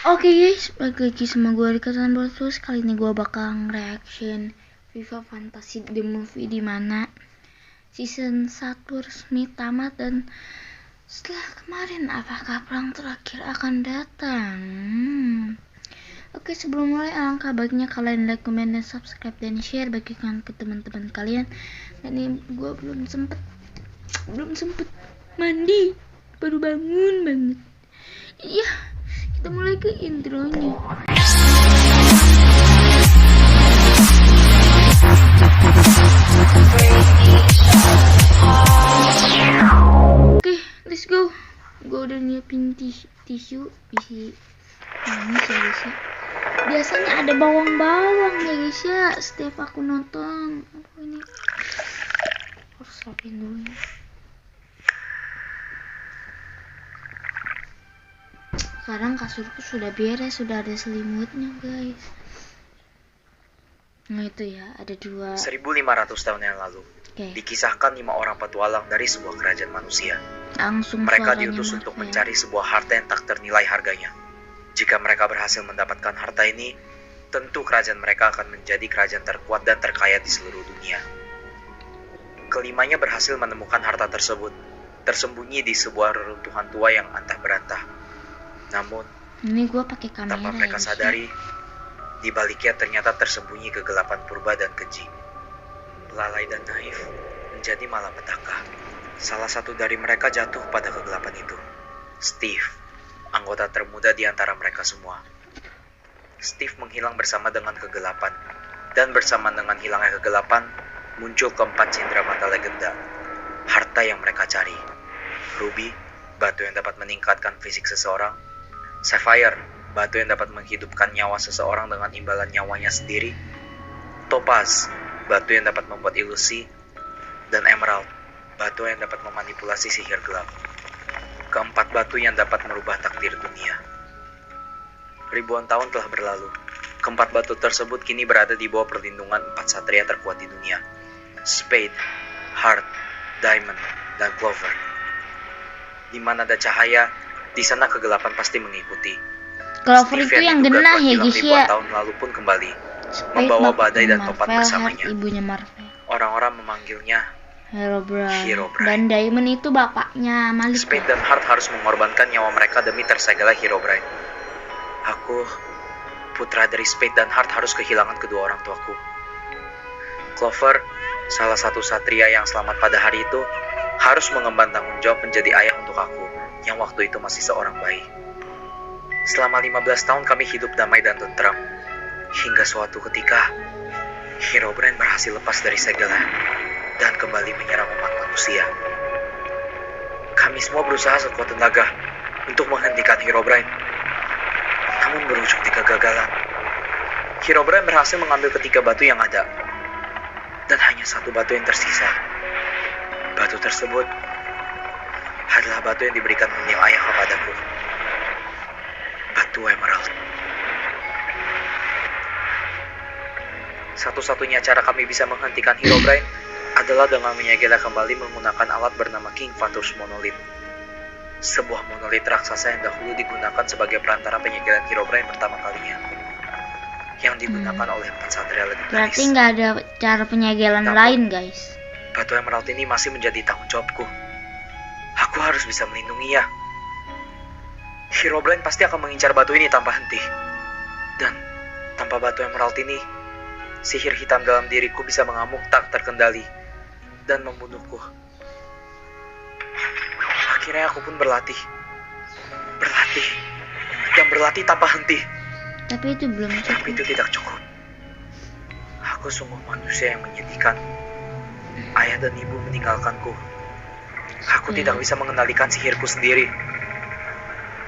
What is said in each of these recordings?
Oke guys, balik lagi sama gue Rika Sanbortus. Kali ini gue bakal reaction Viva Fantasy The Movie, dimana season 1 resmi tamat. Dan setelah kemarin, apakah perang terakhir akan datang? Oke, sebelum mulai alangkah baiknya kalian like, comment, dan subscribe dan share, bagikan ke teman-teman kalian. Dan ini gue belum sempet mandi, baru bangun banget. Iya, kita mulai ke intronya. Oke, let's go. Gue udah nyiapin tisu isi ini ya guys ya. Biasanya ada bawang-bawang ya guys ya setiap aku nonton. Apa ini? Harus siapin dulu. Sekarang kasurku sudah beres, sudah ada selimutnya guys. Nah itu ya, ada 1500 tahun yang lalu, dikisahkan 5 orang petualang dari sebuah kerajaan manusia. Langsung mereka diutus untuk mencari sebuah harta yang tak ternilai harganya. Jika mereka berhasil mendapatkan harta ini, tentu kerajaan mereka akan menjadi kerajaan terkuat dan terkaya di seluruh dunia. Kelimanya berhasil menemukan harta tersebut, tersembunyi di sebuah reruntuhan tua yang antah berantah. Namun, ini gua pakai kamera, tanpa mereka sadari, di baliknya ternyata tersembunyi kegelapan purba dan keji. Lalai dan naif menjadi malapetaka. Salah satu dari mereka jatuh pada kegelapan itu. Steve, anggota termuda di antara mereka semua. Steve menghilang bersama dengan kegelapan, dan bersama dengan hilangnya kegelapan, muncul keempat cindramata legenda. Harta yang mereka cari. Ruby, batu yang dapat meningkatkan fisik seseorang. Sapphire, batu yang dapat menghidupkan nyawa seseorang dengan imbalan nyawanya sendiri. Topaz, batu yang dapat membuat ilusi. Dan Emerald, batu yang dapat memanipulasi sihir gelap. Keempat batu yang dapat merubah takdir dunia. Ribuan tahun telah berlalu. Keempat batu tersebut kini berada di bawah perlindungan 4 satria terkuat di dunia. Spade, Heart, Diamond, dan Clover. Di mana ada cahaya, di sana kegelapan pasti mengikuti. Clover itu yang genah ya guys ya. Tahun lalu pun kembali, membawa badai dan topat bersamanya. Ibunya Marvel. Orang-orang memanggilnya Herobrine. Herobrine. Dan Diamond itu bapaknya Malik. Spade dan Heart harus mengorbankan nyawa mereka demi tersegala Herobrine. Aku, putra dari Spade dan Heart, harus kehilangan kedua orang tuaku. Clover, salah satu satria yang selamat pada hari itu, harus mengemban tanggung jawab menjadi ayah untuk aku, yang waktu itu masih seorang bayi. Selama 15 tahun kami hidup damai dan tentram, hingga suatu ketika, Herobrine berhasil lepas dari segala dan kembali menyerang umat manusia. Kami semua berusaha sekuat tenaga untuk menghentikan Herobrine, namun berujung di kegagalan. Herobrine berhasil mengambil ketiga batu yang ada, dan hanya satu batu yang tersisa. Batu tersebut adalah batu yang diberikan mendiang ayah kepadaku. Batu Emerald. Satu-satunya cara kami bisa menghentikan Herobrine adalah dengan menyegel kembali menggunakan alat bernama King Vatur's Monolith. Sebuah monolit raksasa yang dahulu digunakan sebagai perantara penyegelan Herobrine pertama kalinya, yang digunakan oleh 4 satria legendaris. Berarti nggak ada cara penyegelan lain guys. Batu Emerald ini masih menjadi tanggung jawabku. Aku harus bisa melindunginya. Herobrine pasti akan mengincar batu ini tanpa henti. Dan tanpa batu Emerald ini, sihir hitam dalam diriku bisa mengamuk tak terkendali dan membunuhku. Akhirnya aku pun berlatih dan berlatih tanpa henti. Tapi itu belum cukup. Tapi itu tidak cukup. Aku sungguh manusia yang menyedihkan. Ayah dan ibu meninggalkanku. Aku tidak bisa mengendalikan sihirku sendiri.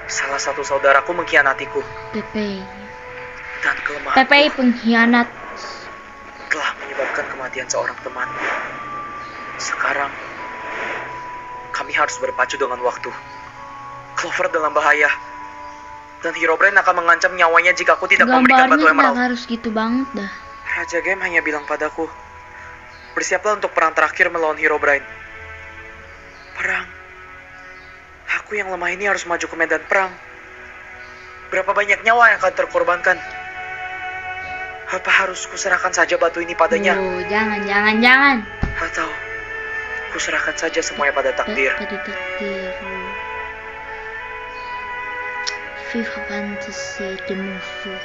Salah satu saudaraku mengkhianatiku. Pepe. Dan kelemahanku Pepe pengkhianat telah menyebabkan kematian seorang teman. Sekarang kami harus berpacu dengan waktu. Clover dalam bahaya, dan Herobrine akan mengancam nyawanya jika aku tidak memberikan batu Emerald. Gambarnya harus gitu banget dah. Raja Game hanya bilang padaku, bersiaplah untuk perang terakhir melawan Herobrine. Perang. Aku yang lemah ini harus maju ke medan perang. Berapa banyak nyawa yang akan terkorbankan? Apa harus kuserahkan saja batu ini padanya? Oh, jangan. Atau kuserahkan saja semuanya pada takdir? Pada takdir. FIFA Fantasy The Movie.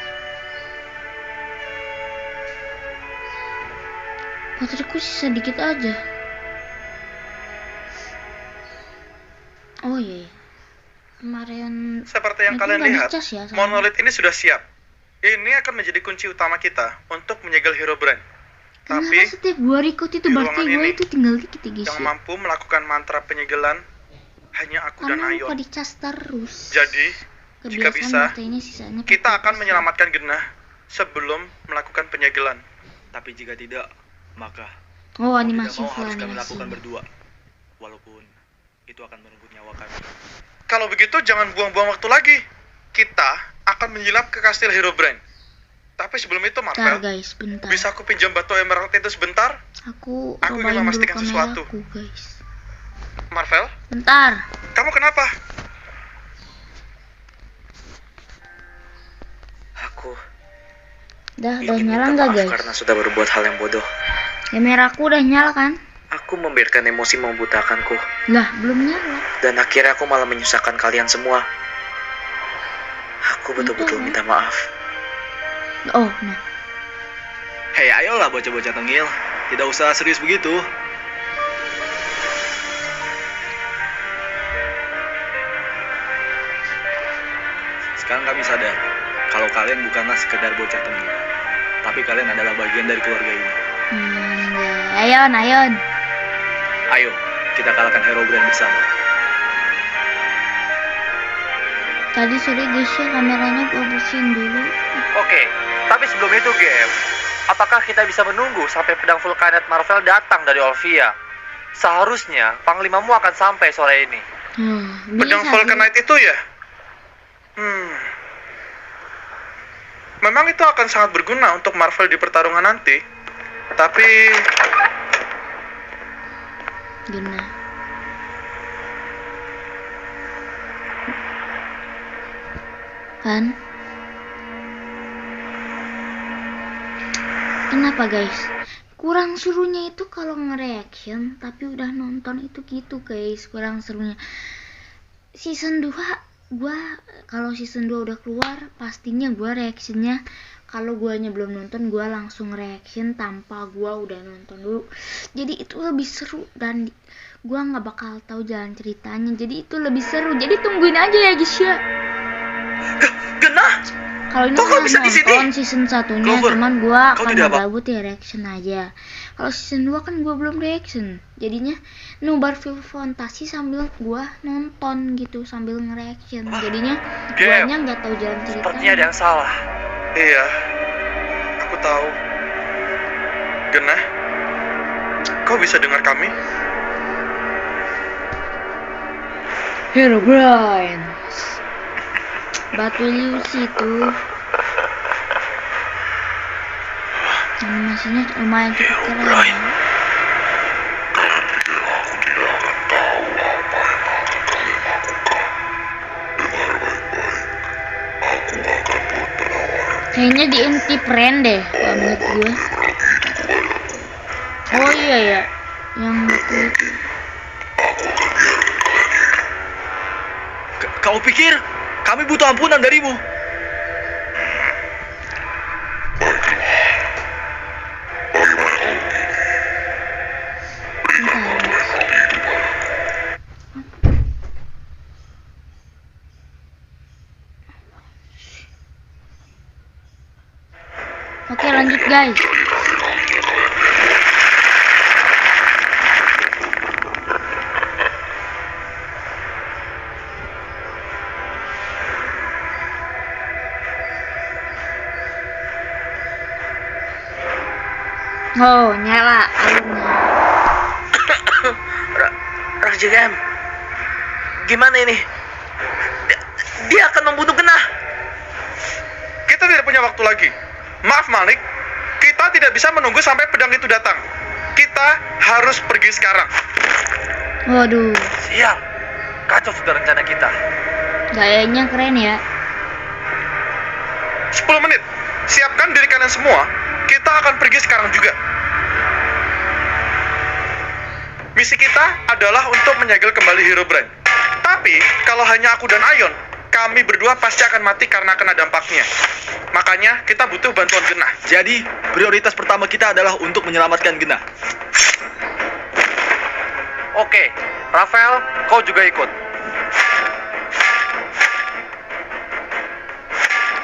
Bateraiku sisa dikit aja. Oh iya. Kemarin Seperti yang itu kalian nggak lihat, dicas ya, soalnya. monolit ini sudah siap. Ini akan menjadi kunci utama kita untuk menyegel Herobrine. Kenapa Tapi setiap gua record itu di berarti ruangan gua ini, itu tinggal dikit ya guys yang ya. mampu melakukan mantra penyegelan hanya aku dan Karena Ayon. lupa dicas terus. Jadi, jika Kebiasaan bisa, baterainya sisanya kita akan 40%. menyelamatkan Genah sebelum melakukan penyegelan. Tapi jika tidak, maka Oh, mau animasi tidak mau full harus kami animasi. lakukan berdua. Walaupun itu akan merenggut nyawa kami. Kalau begitu, jangan buang-buang waktu lagi. Kita akan menyilap ke kastil Herobrine. Tapi sebelum itu, Bentar Marvel, guys, bentar. bisa aku pinjam batu emerald itu sebentar? Aku Aku ingin cobain dulu memastikan sesuatu. kameraku guys. Marvel, Bentar. kamu kenapa? Aku Udah ingin nyala minta nggak maaf guys? karena sudah berbuat hal yang bodoh. Kameraku udah nyala kan? Aku membiarkan emosi membutakanku. Lah, belum nyala. Dan akhirnya aku malah menyusahkan kalian semua. Aku betul-betul minta maaf. Oh, nah. Hei, ayolah bocah-bocah tengil. Tidak usah serius begitu. Sekarang kami sadar kalau kalian bukanlah sekedar bocah tengil, tapi kalian adalah bagian dari keluarga ini. Ya. Ayon. Ayo, kita kalahkan Herobrine bersama. Tadi sorry guys ya, kameranya gua bersihin dulu. Oke, tapi sebelum itu, Gem, apakah kita bisa menunggu sampai pedang Vulkanet Marvel datang dari Olvia? Seharusnya panglimamu akan sampai sore ini. Pedang Vulcanite itu ya? Memang itu akan sangat berguna untuk Marvel di pertarungan nanti. Tapi Guna. Kan? Kenapa guys? Kurang serunya itu kalau nge-reaction tapi udah nonton itu gitu guys, kurang serunya. Season 2 kalau season 2 udah keluar pastinya gua reactionnya, kalau guanya belum nonton gua langsung reaction tanpa gua udah nonton dulu. Jadi itu lebih seru dan gua nggak bakal tahu jalan ceritanya. Jadi itu lebih seru. Jadi tungguin aja ya guys ya. Genah! Kalau ini Kok gua bisa di sini? nonton season 1-nya, Clover, cuman gua kau akan tidak apa? gabut ya reaction aja. Kalau season 2 kan gua belum reaction. Jadinya nobar film fantasi sambil gua nonton gitu sambil nge-reaction. Jadinya Gem, guanya nggak tahu jalan ceritanya. Sepertinya ada yang salah. iya, aku tahu. Genah, kau bisa dengar kami? Herobrine. Batu ilusi itu. Animasinya lumayan cukup keren. Ya. Kayaknya di inti friend deh kalau menurut gue. Oh iya ya, yang batu itu. Kau pikir kami butuh ampunan darimu? Oke lanjut guys. Oh nyala airnya. Raja Gem, gimana ini? Dia akan membunuh Genah. Kita tidak punya waktu lagi. Maaf Malik, kita tidak bisa menunggu sampai pedang itu datang. Kita harus pergi sekarang. Waduh, Sial, kacau sudah rencana kita. gayanya keren ya. 10 menit. Siapkan diri kalian semua. Kita akan pergi sekarang juga. Misi kita adalah untuk menyegel kembali Herobrine. Tapi, kalau hanya aku dan Aion, kami berdua pasti akan mati karena kena dampaknya. Makanya, kita butuh bantuan Genah. Jadi, prioritas pertama kita adalah untuk menyelamatkan Genah. Oke, Rafael, kau juga ikut.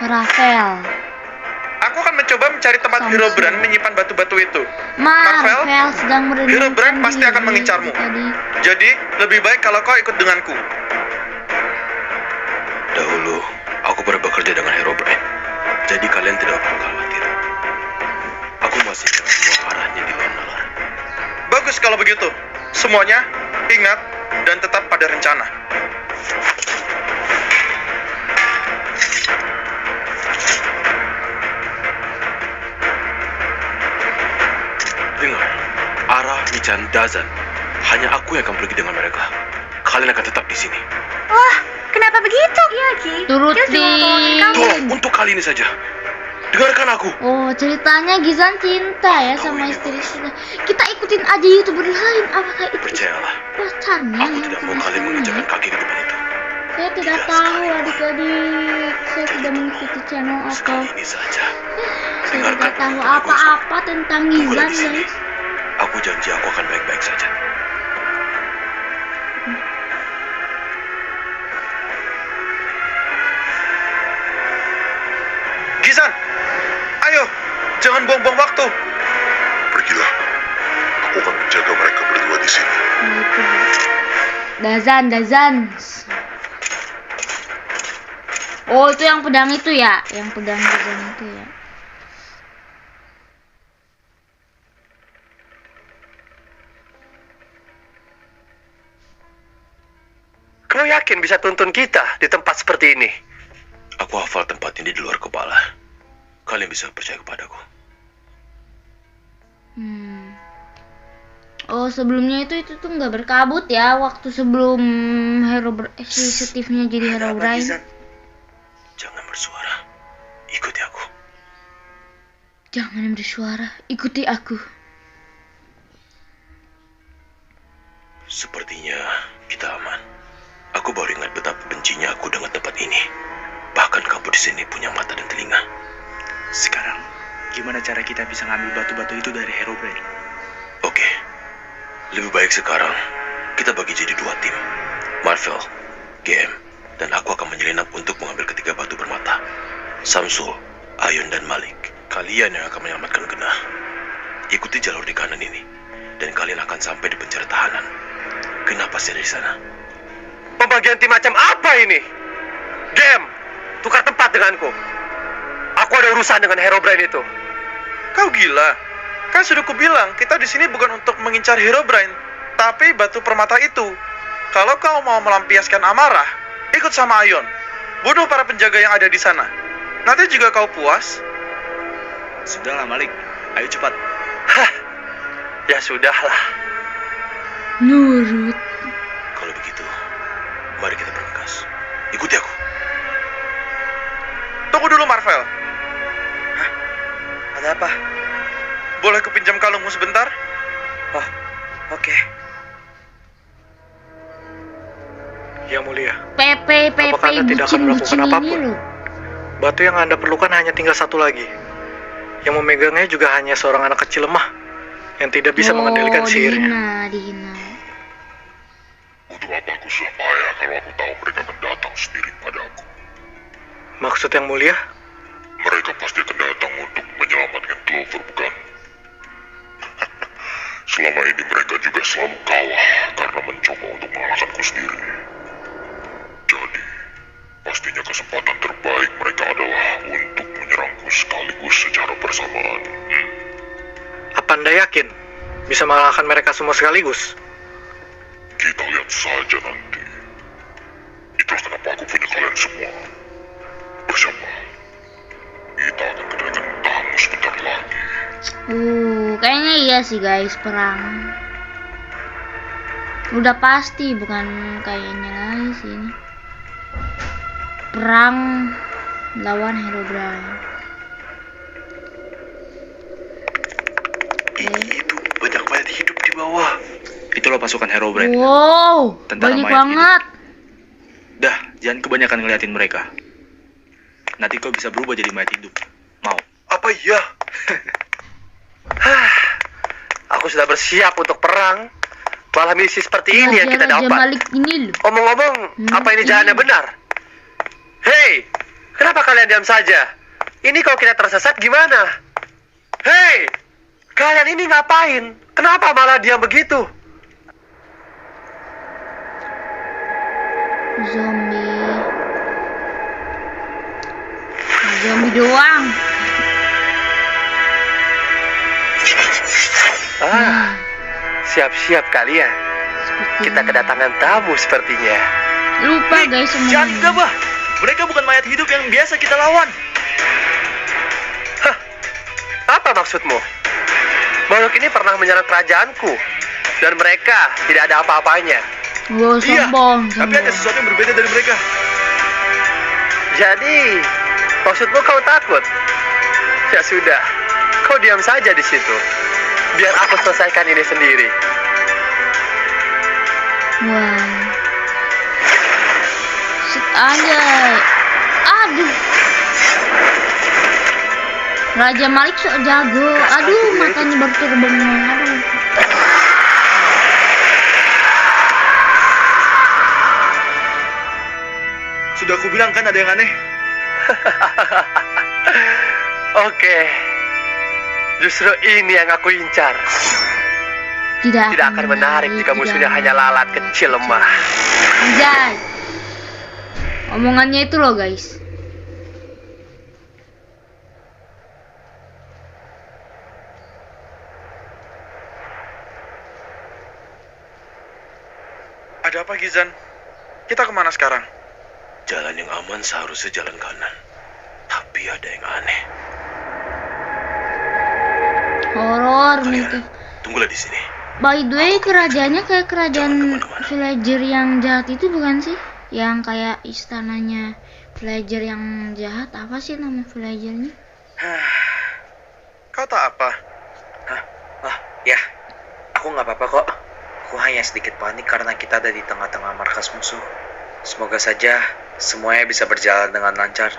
Rafael. Aku akan mencoba mencari tempat Samsul. Herobrine menyimpan batu-batu itu. Marvel sedang merenungkan Herobrine pasti akan diri mengincarmu. tadi. Jadi, lebih baik kalau kau ikut denganku. Dahulu, aku pernah bekerja dengan Herobrine. Jadi kalian tidak perlu khawatir. Aku masih ingat semua arahnya di luar nalar. Bagus kalau begitu. Semuanya, ingat dan tetap pada rencana. Dengar, Ara, Michan, Dazan. Hanya aku yang akan pergi dengan mereka. Kalian akan tetap di sini. Wah, kenapa begitu? Iya, Ki. Turut Kita cuma mau tolongin kamu. Tolong, untuk kali ini saja. Dengarkan aku. Oh, ceritanya Gizan cinta ya sama istri-istrinya. Kita ikutin aja YouTuber lain. Apakah itu Percayalah, pacarnya aku yang tidak mau kena kalian sana? menginjakan kaki ke depan itu. Saya tidak Tidak tahu sekali. adik-adik. Saya tidak mengikuti channel atau Sekali ini saja. saya Dengarkan tidak tahu penjelasanku, apa-apa tentang Tunggulah Gizan di sini. guys. Aku janji aku akan baik-baik saja. Gizan, ayo, jangan buang-buang waktu. Pergilah. Aku akan menjaga mereka berdua di sini. Nah, itu. Dazan. Oh, itu yang pedang itu ya, yang pedang Gizan itu ya. Kau yakin bisa tuntun kita di tempat seperti ini? Aku hafal tempat ini di luar kepala. Kalian bisa percaya kepadaku. Oh, sebelumnya itu tuh nggak berkabut ya waktu sebelum si Steve-nya jadi Ada apa, Herobrine. Gizan? Jangan bersuara. Ikuti aku. Jangan bersuara, ikuti aku. Sepertinya kita aman. Aku baru ingat betapa bencinya aku dengan tempat ini. Bahkan kamu di sini punya mata dan telinga. Sekarang, gimana cara kita bisa ngambil batu-batu itu dari Herobrine? Oke. Lebih baik sekarang kita bagi jadi 2 tim. Marvel, GM, dan aku akan menyelinap untuk mengambil ketiga batu bermata. Samsul, Aion, dan Malik. Kalian yang akan menyelamatkan Genah. Ikuti jalur di kanan ini, dan kalian akan sampai di penjara tahanan. Genah pasti ada di sana. Pembagian tim macam apa ini? Game, tukar tempat denganku. Aku ada urusan dengan Herobrine itu. Kau gila? Kan sudah kubilang, kita di sini bukan untuk mengincar Herobrine, tapi batu permata itu. Kalau kau mau melampiaskan amarah, ikut sama Aion. Bunuh para penjaga yang ada di sana. Nanti juga kau puas. Sudahlah Malik, ayo cepat. Hah, ya sudahlah. Nurut. Kalau begitu, mari kita bergegas. Ikuti aku. Tunggu dulu, Marvel. Ada apa? Boleh kupinjam kalungmu sebentar? Oh, oke. Yang mulia, PP Apakah Anda tidak akan bucin melakukan ini apapun? loh. batu yang Anda perlukan hanya tinggal satu lagi. Yang memegangnya juga hanya seorang anak kecil lemah yang tidak bisa mengendalikan sihirnya. Dihina. Untuk apa aku susah payah kalau aku tahu mereka akan datang sendiri padaku? Maksud yang mulia? Mereka pasti akan datang untuk menyelamatkan Clover, bukan? Selama ini mereka juga selalu kalah karena mencoba untuk mengalahkanku sendiri. Jadi, pastinya kesempatan terbaik mereka adalah untuk menyerangku sekaligus secara bersamaan. Apa Anda yakin bisa mengalahkan mereka semua sekaligus? Kita lihat saja nanti. Itulah kenapa aku punya kalian semua. Bersama, kita akan kedatangan tamu sebentar lagi. Kayaknya iya sih guys, perang. Udah pasti, bukan kayaknya lagi sih ini. Perang lawan Herobrine. Itu banyak mayat hidup di bawah. Itu loh pasukan Herobrine. Wow, Tentara banyak mayat banget. Dah, jangan kebanyakan ngeliatin mereka. Nanti kau bisa berubah jadi mayat hidup. Mau? Apa iya? Aku sudah bersiap untuk perang. Malah misi seperti ini yang kita Raja dapat. Malik ini loh. Omong-omong, apa ini jalannya benar? Hei, kenapa kalian diam saja? Ini kalau kita tersesat gimana? Hei, kalian ini ngapain? Kenapa malah diam begitu? Zombie doang. Siap-siap kalian. Seperti Kita kedatangan tamu sepertinya. lupa guys Jangan semuanya. gegabah. Mereka bukan mayat hidup yang biasa kita lawan. Apa maksudmu? Makhluk ini pernah menyerang kerajaanku. Dan mereka tidak ada apa-apanya. Wow, sombong, Tapi ada sombong. sesuatu yang berbeda dari mereka. Jadi, maksudmu kau takut? Ya sudah, kau diam saja di situ. Biar aku selesaikan ini sendiri. Wah. Sit aja. Aduh. Raja Malik sok jago. Aduh, matanya baru terbang. Aduh. Sudah aku bilang kan ada yang aneh. Oke, justru ini yang aku incar. Tidak akan menarik jika musuhnya hanya lalat kecil lemah. Anjay. Omongannya itu loh guys. Ada apa, Gizan? Kita kemana sekarang? Jalan yang aman seharusnya jalan kanan. Tapi ada yang aneh. Horor Kalian, nih. tunggulah di sini. By the way, kerajaannya kayak kerajaan Jangan kemana-mana. villager yang jahat itu bukan sih? Yang kayak istananya villager yang jahat. Apa sih nama villagernya? Kau tak apa? Ya, aku nggak apa-apa kok. Aku hanya sedikit panik karena kita ada di tengah-tengah markas musuh. Semoga saja semuanya bisa berjalan dengan lancar.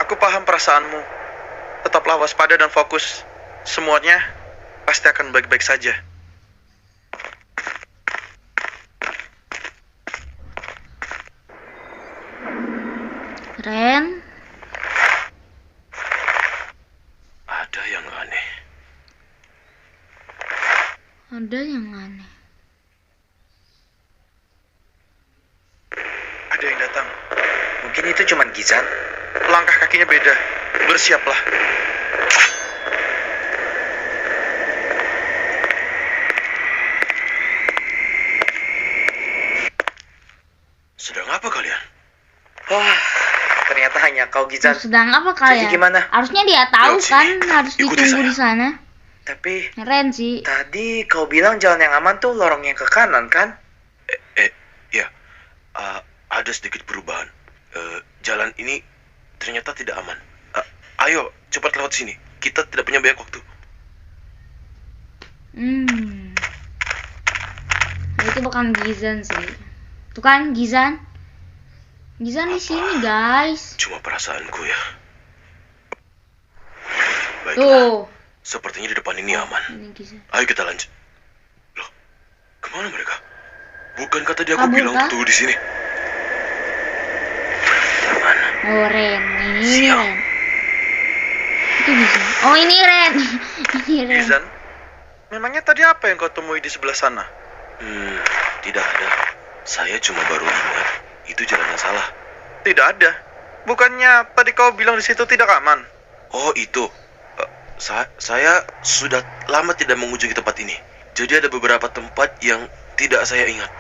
Aku paham perasaanmu. Tetaplah waspada dan fokus. Semuanya pasti akan baik-baik saja. Ren, Ada yang aneh. ada yang aneh. Ada yang datang. Mungkin itu cuma Gizan. Langkah kakinya beda. Bersiaplah. Sedang apa kalian? Wah, ternyata hanya kau Gizan. Sedang apa kalian? Jadi gimana? Harusnya dia tahu Lewat kan, sini. harus Ikuti ditunggu saya. di sana. Tapi Ren sih. tadi kau bilang jalan yang aman tuh lorong yang ke kanan kan? Ya. Ada sedikit perubahan. Jalan ini ternyata tidak aman. Ayo, cepat lewat sini. Kita tidak punya banyak waktu. Nah, itu bukan Gizan sih. Tuh kan Gizan. Gizan di sini guys. Cuma perasaanku ya. Baiklah, Tuh. sepertinya di depan ini aman. Ini Gizan. Ayo kita lanjut. Loh, kemana mereka? Bukankah tadi aku Kabur, bilang kah? untuk tunggu di sini? Mana? Oh Ren, ini Sial. Ren. Itu Gizan. Oh ini Ren. Ini Ren. Gizan, memangnya tadi apa yang kau temui di sebelah sana? Tidak ada. Saya cuma baru ingat itu jalan yang salah. Tidak ada. Bukannya tadi kau bilang di situ tidak aman? Oh itu. Saya sudah lama tidak mengunjungi tempat ini. Jadi ada beberapa tempat yang tidak saya ingat.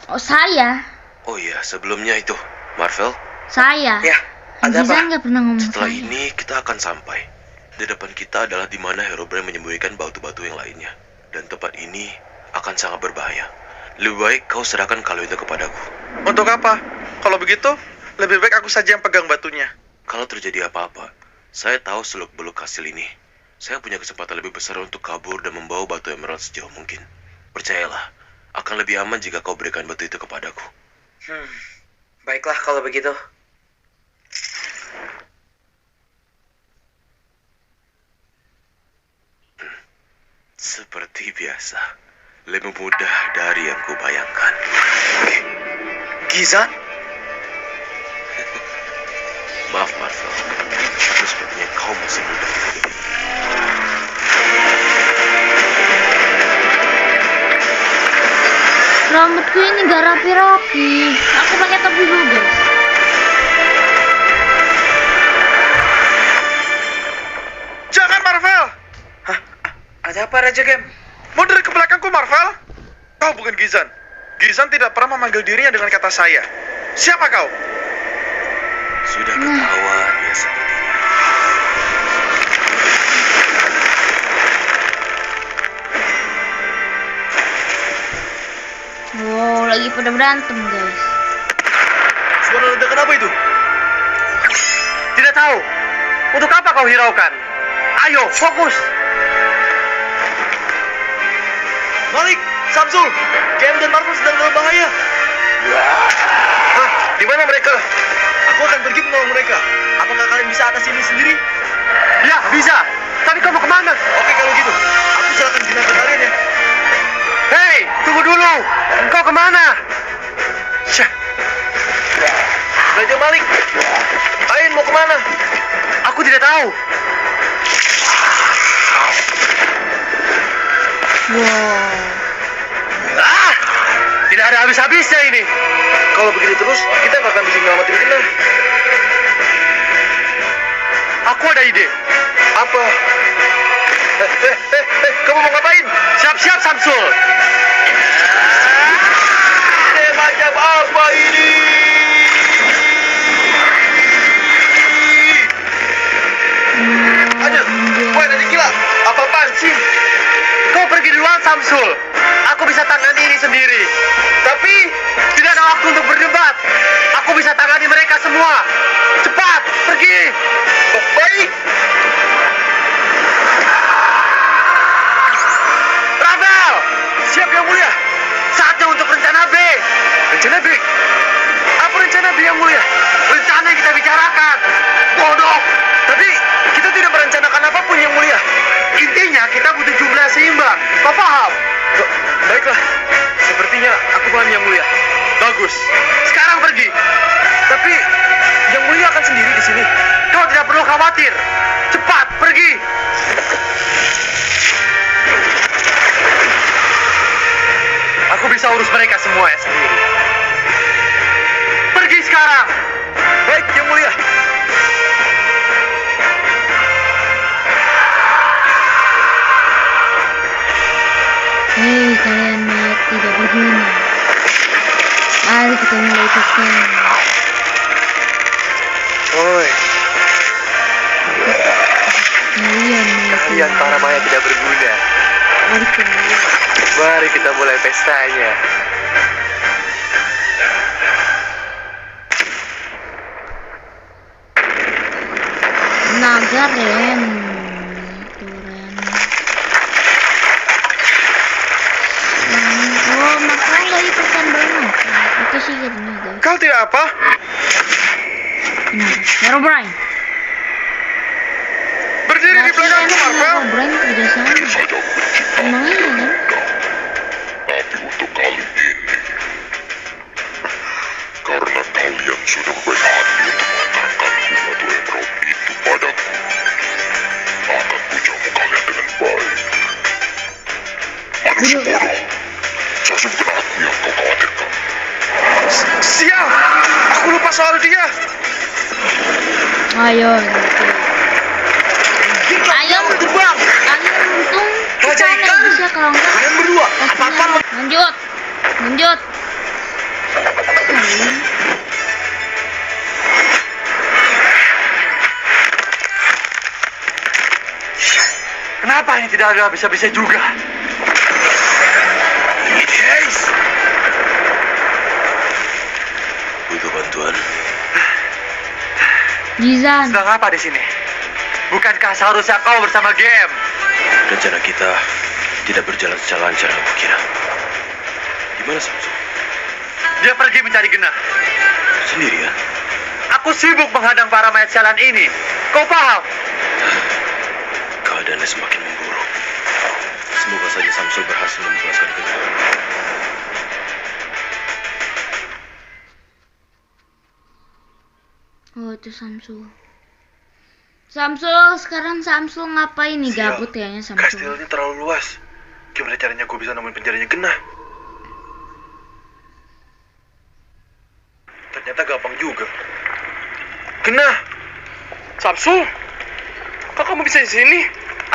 Oh saya. Oh iya, sebelumnya itu. Marvel, Saya. Ya, ada Gizan apa? nggak pernah ngomong setelah saya. ini kita akan sampai. Di depan kita adalah di mana Herobrine menyembunyikan batu-batu yang lainnya. Dan tempat ini akan sangat berbahaya. Lebih baik kau serahkan kalau itu kepadaku. Untuk apa? Kalau begitu, Lebih baik aku saja yang pegang batunya. Kalau terjadi apa-apa, saya tahu seluk-beluk hasil ini. Saya punya kesempatan lebih besar untuk kabur dan membawa batu emerald sejauh mungkin. Percayalah, akan lebih aman jika kau berikan batu itu kepadaku. Baiklah kalau begitu. Seperti biasa, lebih mudah dari yang kubayangkan. Gizan? Maaf, Marvel. Tapi sepertinya kau masih muda. Rambutku ini gak rapi-rapi. Aku pakai topi dulu, guys. Jangan, Marvel! Hah? Ada apa, Raja Game? Mundur ke belakangku, Marvel! Kau bukan Gizan. Gizan tidak pernah memanggil dirinya dengan kata saya. Siapa kau? Sudah ketahuan ya sepertinya. Wow, lagi pada berantem, guys. Suara ledakan apa itu? Tidak tahu. Untuk apa kau hiraukan? Ayo, fokus! Malik, Samsul, Game dan Marvel sedang dalam bahaya. Hah? Di mana mereka? Aku akan pergi menolong mereka. Apakah kalian bisa atas ini sendiri? Ya, bisa. Tapi kau mau kemana? Oke, kalau gitu, aku serahkan jenazah kalian ya. Hei, tunggu dulu. Engkau kemana? Syah. Raja Malik, Ain mau kemana? Aku tidak tahu. Wow. Tidak ada habis-habisnya ini. Kalau begini terus, kita nggak akan bisa menyelamatin kita. Aku ada ide. Apa? Kamu mau ngapain? Siap-siap, Samsul. Ide macam apa ini? Aduh, woi nanti gila. Apa-apaan sih? Kau pergi duluan, Samsul. Aku bisa tangani ini sendiri. Tapi tidak ada waktu untuk berdebat. Aku bisa tangani mereka semua. Cepat, pergi. Baik. Ravel, siap yang mulia. Saatnya untuk rencana B. Rencana B? Apa rencana B yang mulia? Rencana yang kita bicarakan. Bodoh. Tapi kita tidak merencanakan apapun yang mulia. Intinya kita butuh jumlah seimbang. Kau paham? Baiklah. Sepertinya aku paham yang mulia. Bagus. Sekarang pergi. Tapi yang mulia akan sendiri di sini. Kau tidak perlu khawatir. Cepat pergi. Aku bisa urus mereka semua ya sendiri. Pergi sekarang. Baik yang mulia. Hei, kalian mayat tidak berguna. Mari kita mulai kesana. Oi, Kalian para mayat tidak berguna. Mari kita mulai. Mari kita mulai pestanya. Naga Ren. Oh, maka nggak ikutan banget. Itu sih gini, guys. Kau tidak apa? Herobrine. Berdiri di belakangku, Marvel. Herobrine kerjasama. Emang iya kan? Tapi untuk kali ini, karena kalian sudah berbaik hati untuk mengantarkan batu emerald itu padaku, akan kujamu kalian dengan baik. Manusia bodoh, seharusnya bukan aku yang kau khawatirkan. Sial, aku lupa soal dia. Ayo. Ayo terbang. Kalian untung Raja kita ikan. bisa kalau enggak. Kalian berdua, apa-apa Lanjut. Lanjut. Kenapa ini tidak ada bisa-bisa juga? Butuh bantuan? Jizan. Sedang apa di sini? Bukankah seharusnya kau bersama GM? Rencana kita tidak berjalan secara lancar aku kira. Di mana Samsul? Dia pergi mencari Gena. Sendirian? Aku sibuk menghadang para mayat sialan ini. Kau paham? Keadaannya semakin memburuk. Semoga saja Samsul berhasil membebaskan Gena. Oh, itu Samsul. Samsul, sekarang Samsul ngapain nih? Gabut kayaknya Samsul. Kastil ini terlalu luas. Gimana caranya gue bisa nemuin penjaranya Gena? Ternyata gampang juga. Gena! Samsul, kok kamu bisa di sini?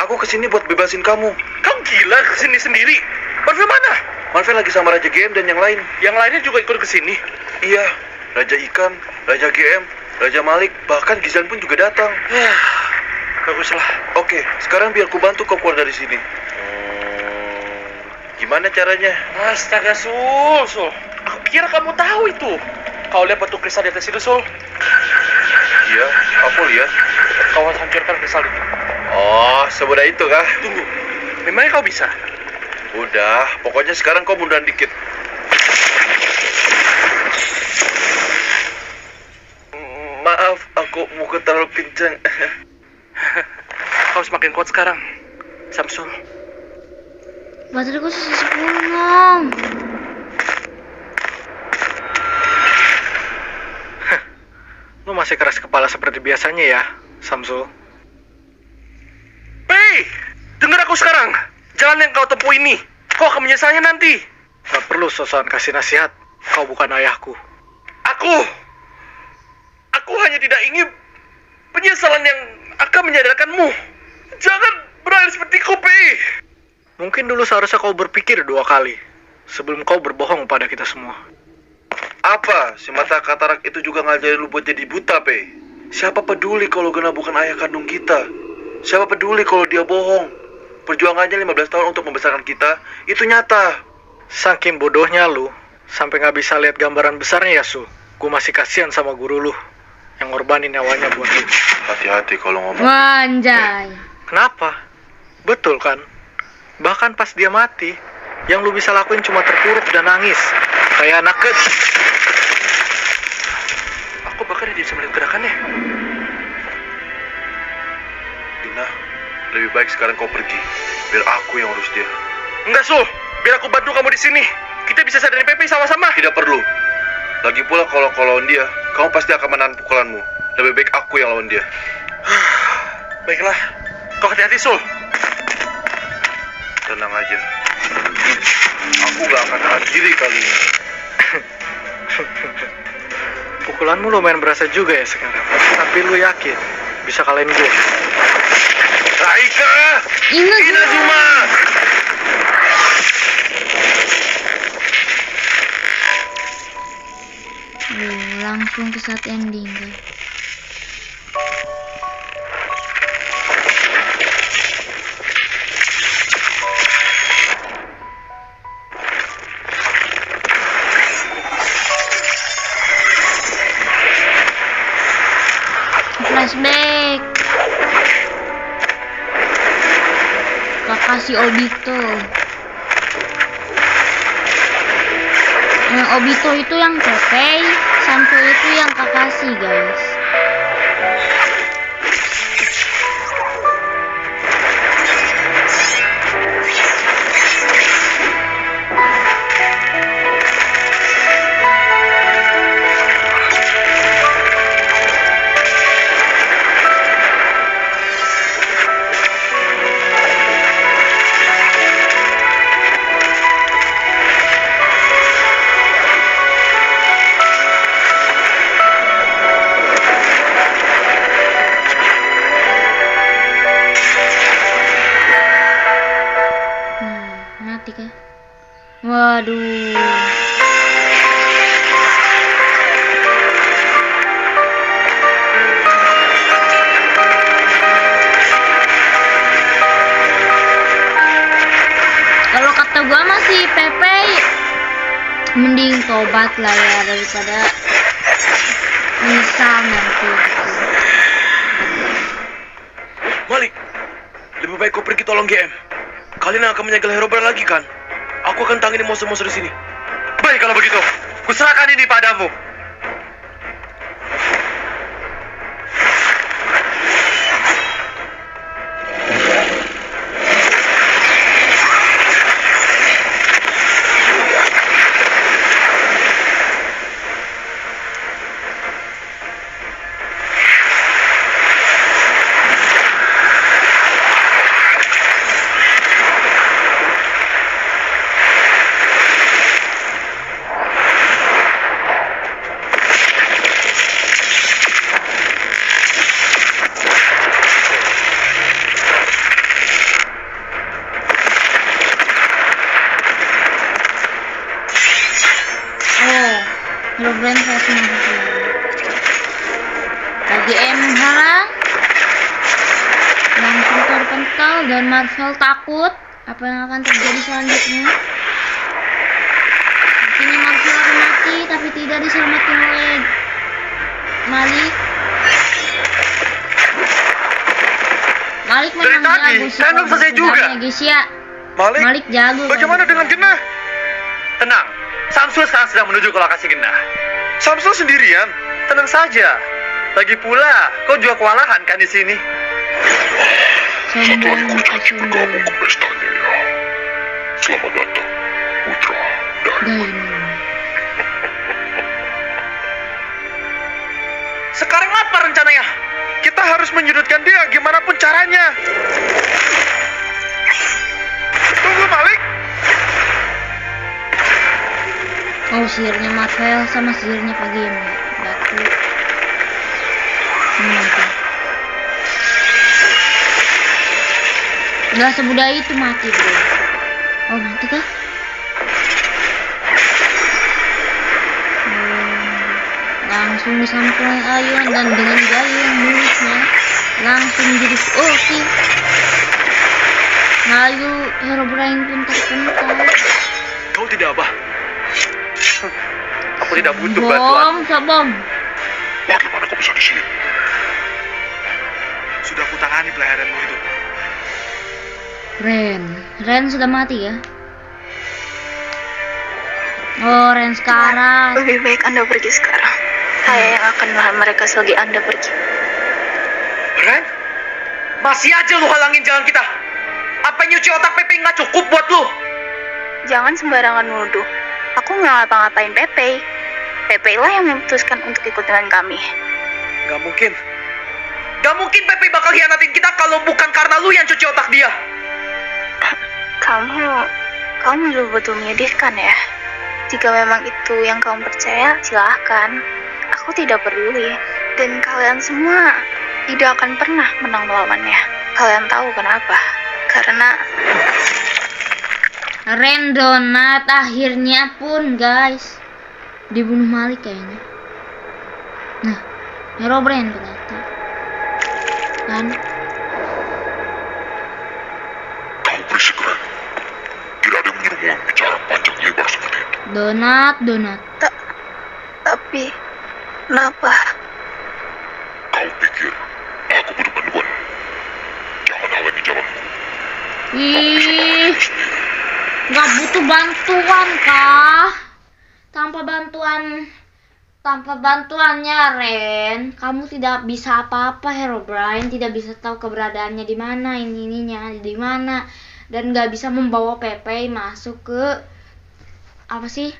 Aku kesini buat bebasin kamu. Kau gila kesini sendiri? Marvel mana? Marvel lagi sama Raja GM dan yang lain. Yang lainnya juga ikut kesini. Iya, Raja Ikan, Raja GM, Raja Malik, bahkan Gizan pun juga datang. Baguslah. Oke, sekarang biar ku bantu kau keluar dari sini. Gimana caranya? Astaga, Sul. Aku kira kamu tahu itu. Kau lihat batu kristal di atas itu, Sul? Iya, aku lihat. Kau harus hancurkan kristal itu. Oh, semudah itu kah? Tunggu, memangnya kau bisa? Udah, pokoknya sekarang kau munduran dikit. Maaf, aku mukul terlalu kencang. Kau semakin kuat sekarang, Samsul. Bateraiku sisa 10 dong. Lu masih keras kepala seperti biasanya ya, Samsul. Hei, dengar aku sekarang. Jalan yang kau tempuh ini, kau akan menyesalnya nanti. Gak perlu sosokan kasih nasihat. Kau bukan ayahku. Aku hanya tidak ingin penyesalan yang akan menyadarkanmu. Jangan berakhir sepertiku, Pei. Mungkin dulu seharusnya kau berpikir 2 kali sebelum kau berbohong pada kita semua. Apa? Si mata katarak itu juga ngajarin lu buat jadi buta, Pe? Siapa peduli kalau Gena bukan ayah kandung kita? Siapa peduli kalau dia bohong? Perjuangannya 15 tahun untuk membesarkan kita, itu nyata. Saking bodohnya lu, sampai gak bisa lihat gambaran besarnya ya, Su. Gue masih kasihan sama guru lu yang ngorbanin nyawanya buat lu. Hati-hati kalau ngomong. Wanjay. Kenapa? Betul kan? Bahkan pas dia mati, yang lu bisa lakuin cuma terpuruk dan nangis. Kayak anak kecil. Aku bahkan tidak bisa melihat gerakannya. Gena, lebih baik sekarang kau pergi. Biar aku yang urus dia. Enggak, Sul. Biar aku bantu kamu di sini. Kita bisa sadarin Pepe sama-sama. Tidak perlu. Lagi pula kalau kau lawan dia, kamu pasti akan menahan pukulanmu. Lebih baik aku yang lawan dia. Baiklah. Kau hati-hati, Sul. Tenang aja. Aku gak akan tahan diri kali ini. Pukulanmu lumayan berasa juga ya sekarang. Tapi lu yakin bisa kalahin gue? Raika! Ingat. Inazuma! Langsung ke saat ending, guys. Flashback. Kakashi Obito. Obito itu yang Pepe, Samsul itu yang Kakashi, guys. Mati kah? Waduh. Kalau kata gua masih Pepe mending tobat lah ya daripada misal nanti gitu. Lebih baik kau pergi tolong GM. Kalian yang akan menyegel Herobrine lagi kan? Aku akan tangani monster-monster di sini. Baik kalau begitu, kuserahkan ini padamu. Herobrine versi Marvel. GM harang langsung terpental dan Marvel takut apa yang akan terjadi selanjutnya. Akhirnya Marvel akan mati tapi tidak diselamatkan oleh Malik. Malik Dari memang tadi, jago sih kan belum selesai juga. guys ya. Malik, jago. bagaimana dengan Genah? Tenang, Samsul sekarang sedang menuju ke lokasi Genah. Samsul sendirian? Tenang saja. Lagi pula, kau juga kewalahan kan di sini. Sombong, sombong. pestanya ya. Selamat datang, putra Dainu. Sekarang apa rencananya? Kita harus menyudutkan dia gimana pun caranya. Tunggu, Malik. Oh, sihirnya Marvel sama sihirnya Pak Game. Batu. Mati. Gak semudah itu mati, bro. Oh, mati kah? Langsung disampaikan Ayun dan dengan gaya yang mulusnya langsung jadi oke. Lalu Herobrine pun terpental. Kau tidak apa? Aku tidak butuh bantuan. Bom. Bagaimana kau bisa di sini? Sudah kutangani pelayaranmu itu. Ren sudah mati ya? Oh, Ren sekarang. Lebih baik Anda pergi sekarang. Saya yang akan menahan mereka selagi Anda pergi. Ren, masih aja lu halangin jalan kita. Apa nyuci otak Pepe nggak cukup buat lu? Jangan sembarangan nuduh. Aku nggak ngapa-ngapain Pepe. Pepe lah yang memutuskan untuk ikut dengan kami. Gak mungkin. Gak mungkin Pepe bakal hianatin kita kalau bukan karena lu yang cuci otak dia. Kamu betul-betul menyedihkan ya. Jika memang itu yang kamu percaya, silahkan. Aku tidak peduli. Dan kalian semua tidak akan pernah menang melawannya. Kalian tahu kenapa? Karena Ren Donat akhirnya pun guys dibunuh Malik kayaknya. Nah, Herobrine berarti kan? Kau berisik, Ren. Tidak ada yang menyuruhmu bicara panjang lebar seperti itu. Donat. tapi kenapa? Kau pikir aku butuh bantuan? Jangan halangi jalanku. Ih, nggak butuh bantuan kah? Tanpa bantuannya Ren, kamu tidak bisa apa-apa. Herobrine tidak bisa tahu keberadaannya di mana, ininya di mana, dan nggak bisa membawa Pepe masuk ke apa sih?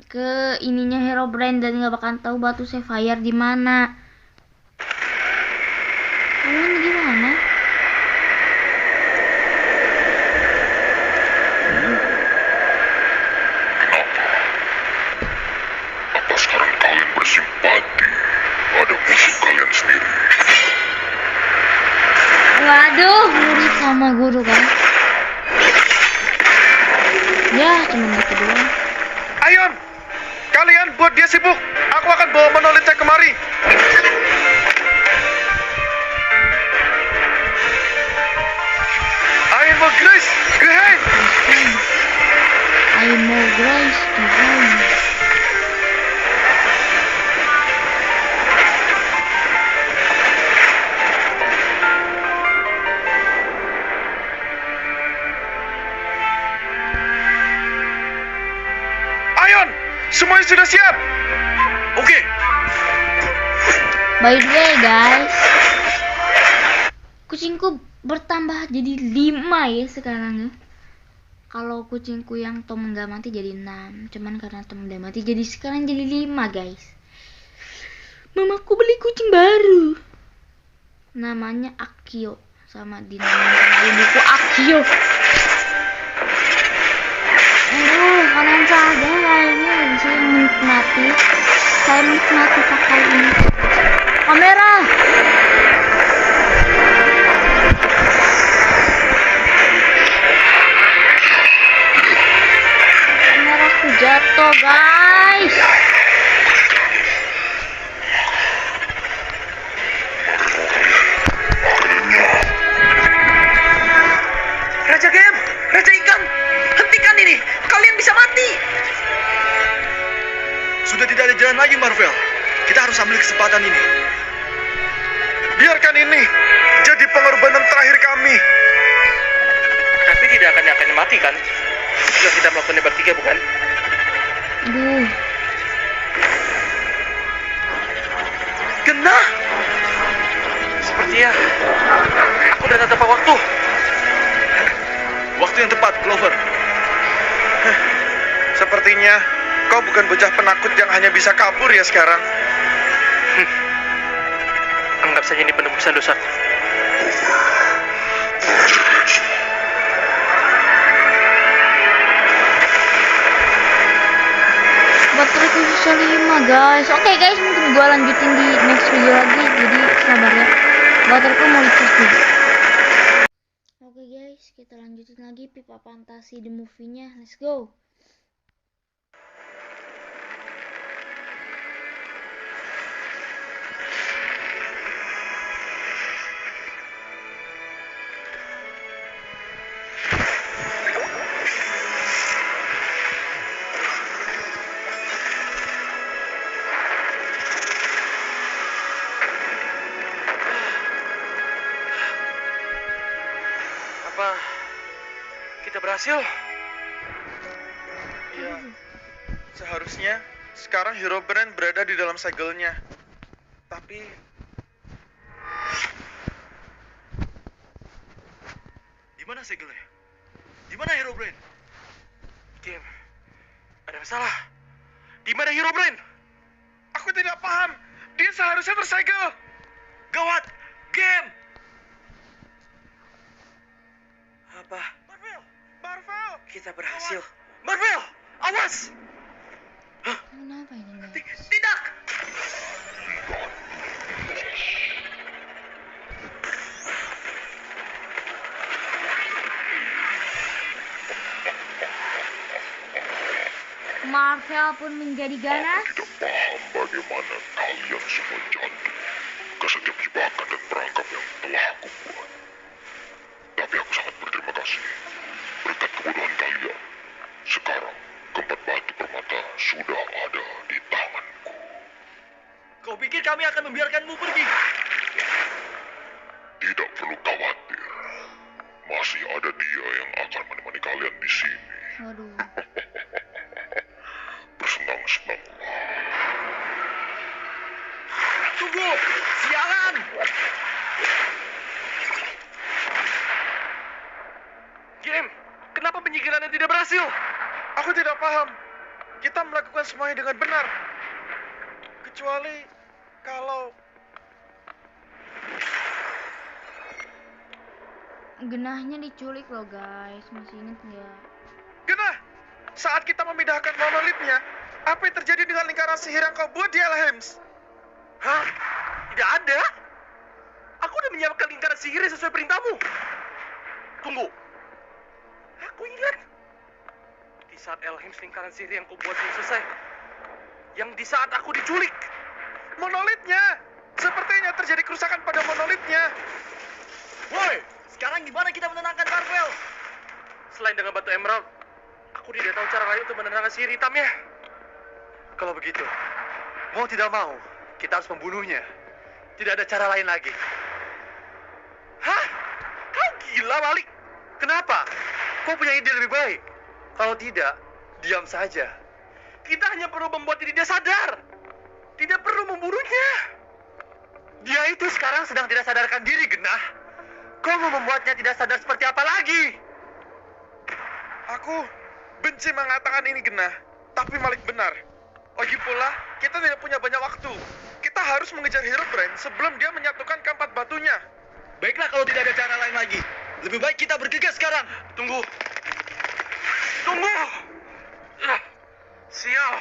Ke ininya Herobrine dan nggak bakal tahu batu Sapphire di mana. Kalian gimana? Apa sekarang kalian bersimpati pada musuh kalian sendiri? Waduh, murid sama guru kan? Ya, cuma gitu doang. Ayun, kalian buat dia sibuk. Aku akan bawa monolitnya kemari. Ayun mau Grace, Graham. I know Grace to home. sudah siap? Oke. By the way guys, kucingku bertambah jadi 5 ya sekarang ya. Kalau kucingku yang Tom nggak mati jadi 6, cuman karena Tom udah mati jadi sekarang jadi 5 guys. Mamaku beli kucing baru, namanya Akio, sama dinamain sama ibuku Akio. Kalian sadar ini saya menikmati pakai ini kamera. Kameraku jatuh guys. Raja Game, Raja Ikan, hentikan ini. Kalian bisa mati. Sudah tidak ada jalan lagi, Marvel. Kita harus ambil kesempatan ini. Biarkan ini jadi pengorbanan terakhir kami. Tapi tidak akan mati kan? Jika kita melakukannya bertiga, bukan? Aduh, Genah! Sepertinya aku udah tak tepat waktu. Waktu yang tepat, Clover. Sepertinya kau bukan bocah penakut yang hanya bisa kabur ya sekarang. Anggap saja ini penebusan dosaku. bateraiku sisa 5 guys. Oke guys, mungkin gua lanjutin di next video lagi, jadi sabar ya, bateraiku mau dicas dulu. Oke guys, kita lanjutin lagi Pipa Fantasi the movie-nya. Let's go. Apa kita berhasil? Iya. Seharusnya sekarang Herobrine berada di dalam segelnya. Tapi Di mana segelnya? Di mana Herobrine? Game, ada masalah. Di mana Herobrine? aku tidak paham. Dia seharusnya tersegel. Gawat! Game! Apa? Marvel! Marvel! Kita berhasil. Marvel, awas! Kenapa ini guys? Tidak! Marvel pun menjadi ganas. Tidak paham bagaimana kalian semua jatuh ke setiap jebakan dan perangkap yang telah aku buat. Tapi aku sangat berterima kasih. Berkat kebodohan kalian, sekarang keempat batu permata sudah ada di tanganku. Kau pikir kami akan membiarkanmu pergi? Tidak perlu khawatir. Masih ada dia yang akan menemani kalian di sini. Waduh. Bersenang-senanglah. Tunggu! Sialan! Game, kenapa penyikirannya tidak berhasil? Aku tidak paham. Kita melakukan semuanya dengan benar. Kecuali kalau Genahnya diculik loh guys, masih inget nggak? Genah, saat kita memindahkan monolitnya, apa yang terjadi dengan lingkaran sihir yang kau buat di Elhems? Hah? Tidak ada? Aku udah menyiapkan lingkaran sihir sesuai perintahmu. Tunggu. Aku ingat. Di saat Elhems lingkaran sihir yang kau buat belum selesai. Yang di saat aku diculik. Monolitnya! Sepertinya terjadi kerusakan pada monolitnya. Woi! Sekarang gimana kita menenangkan Marvel? Selain dengan batu emerald, aku tidak tahu cara lain untuk menenangkan sihir hitamnya. Kalau begitu, mau tidak mau, kita harus membunuhnya. Tidak ada cara lain lagi. Hah? Kau gila, Malik? Kenapa? Kau punya ide lebih baik? Kalau tidak, diam saja. Kita hanya perlu membuat diri dia sadar. Tidak perlu membunuhnya. Dia itu sekarang sedang tidak sadarkan diri, Genah. Kau mau membuatnya tidak sadar seperti apa lagi? Aku benci mengatakan ini, Genah. Tapi Malik benar. Lagi pula, kita tidak punya banyak waktu. Kita harus mengejar Herobrine sebelum dia menyatukan keempat batunya. Baiklah kalau tidak ada cara lain lagi. Lebih baik kita bergegas sekarang. Tunggu. Sial.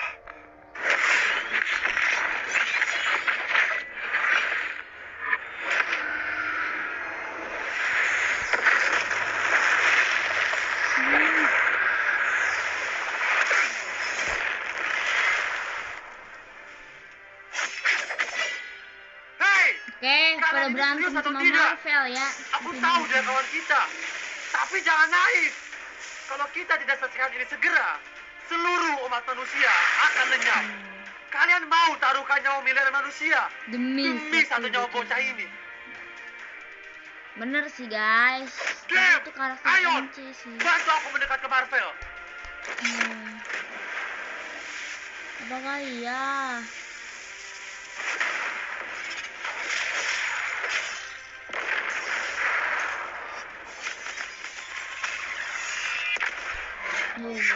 Oke, pada berantem sama Marvel ya. Aku tahu dia kawan kita. Tapi jangan naif. Kalau kita tidak selesaikan ini segera, seluruh umat manusia akan lenyap. Kalian mau taruhkan nyawa miliaran manusia Demi satu nyawa bocah ini? Bener sih guys. Dem, Itu karakter ayo, kunci sih. bantu aku mendekat ke Marvel. Apa kali ya? Bagus.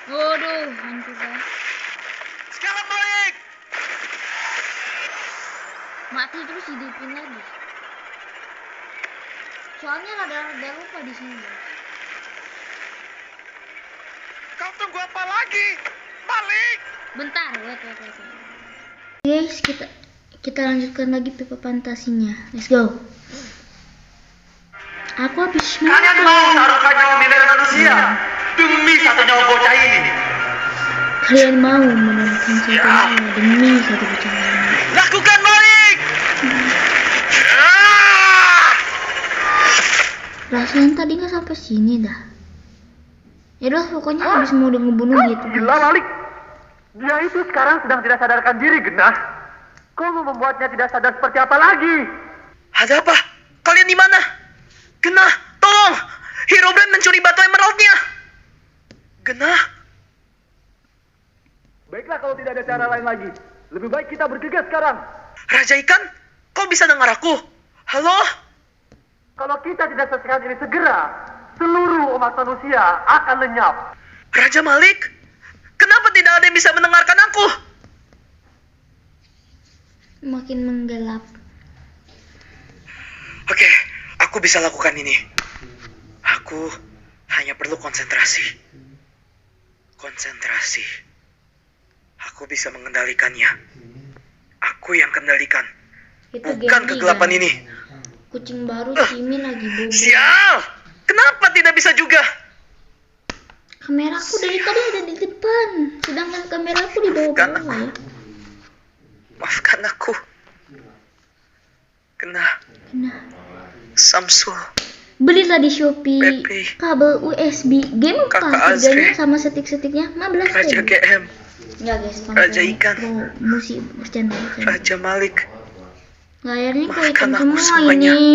Waduh, hancur ya. Sekarang balik. Mati terus hidupin lagi. Soalnya rada lupa di sini. Kau tunggu apa lagi? Malik! Bentar, wait. Guys, kita lanjutkan lagi pipa fantasinya. Let's go. Aku habis Kalian mau taruhkan nyawa miliaran manusia demi satu nyawa bocah ini? Kalian mau menemukan satu nyawa demi satu percakapan? Lakukan balik. Perasaan tadi nggak sampai sini dah. Ya udah, pokoknya habis mau udah ngebunuh gitu. Gila, Malik. Dia itu sekarang sedang tidak sadarkan diri, Genah. Kau mau membuatnya tidak sadar seperti apa lagi? Ada apa? Kalian di mana? Genah, tolong! Herobrine mencuri batu emeraldnya. Genah. Baiklah kalau tidak ada cara lain lagi. Lebih baik kita bergegas sekarang. Raja Ikan, kau bisa dengar aku? Halo? Kalau kita tidak selesaikan ini segera, seluruh umat manusia akan lenyap. Raja Malik, kenapa tidak ada yang bisa mendengarkan aku? Makin menggelap. Oke, aku bisa lakukan ini. Aku hanya perlu konsentrasi. Konsentrasi. Aku bisa mengendalikannya. Aku yang kendalikan. Itu Bukan Genji, kegelapan kan? ini. Kucing baru Kimi lagi bobo. Sial! Kenapa tidak bisa juga? Kameraku dari tadi ada di depan, sedangkan kameraku di bawah-bawah ya. Maafkan aku. Kena Nah, Samsul. belilah di Shopee Pepe. kabel USB game Kakak kelas Azri. 3-nya sama setik-setiknya 15 Raja ribu. GM. Enggak guys, Raja Ikan. Musik bercanda. Raja Malik. Layarnya kok Maafkan hitam aku semua semuanya. ini.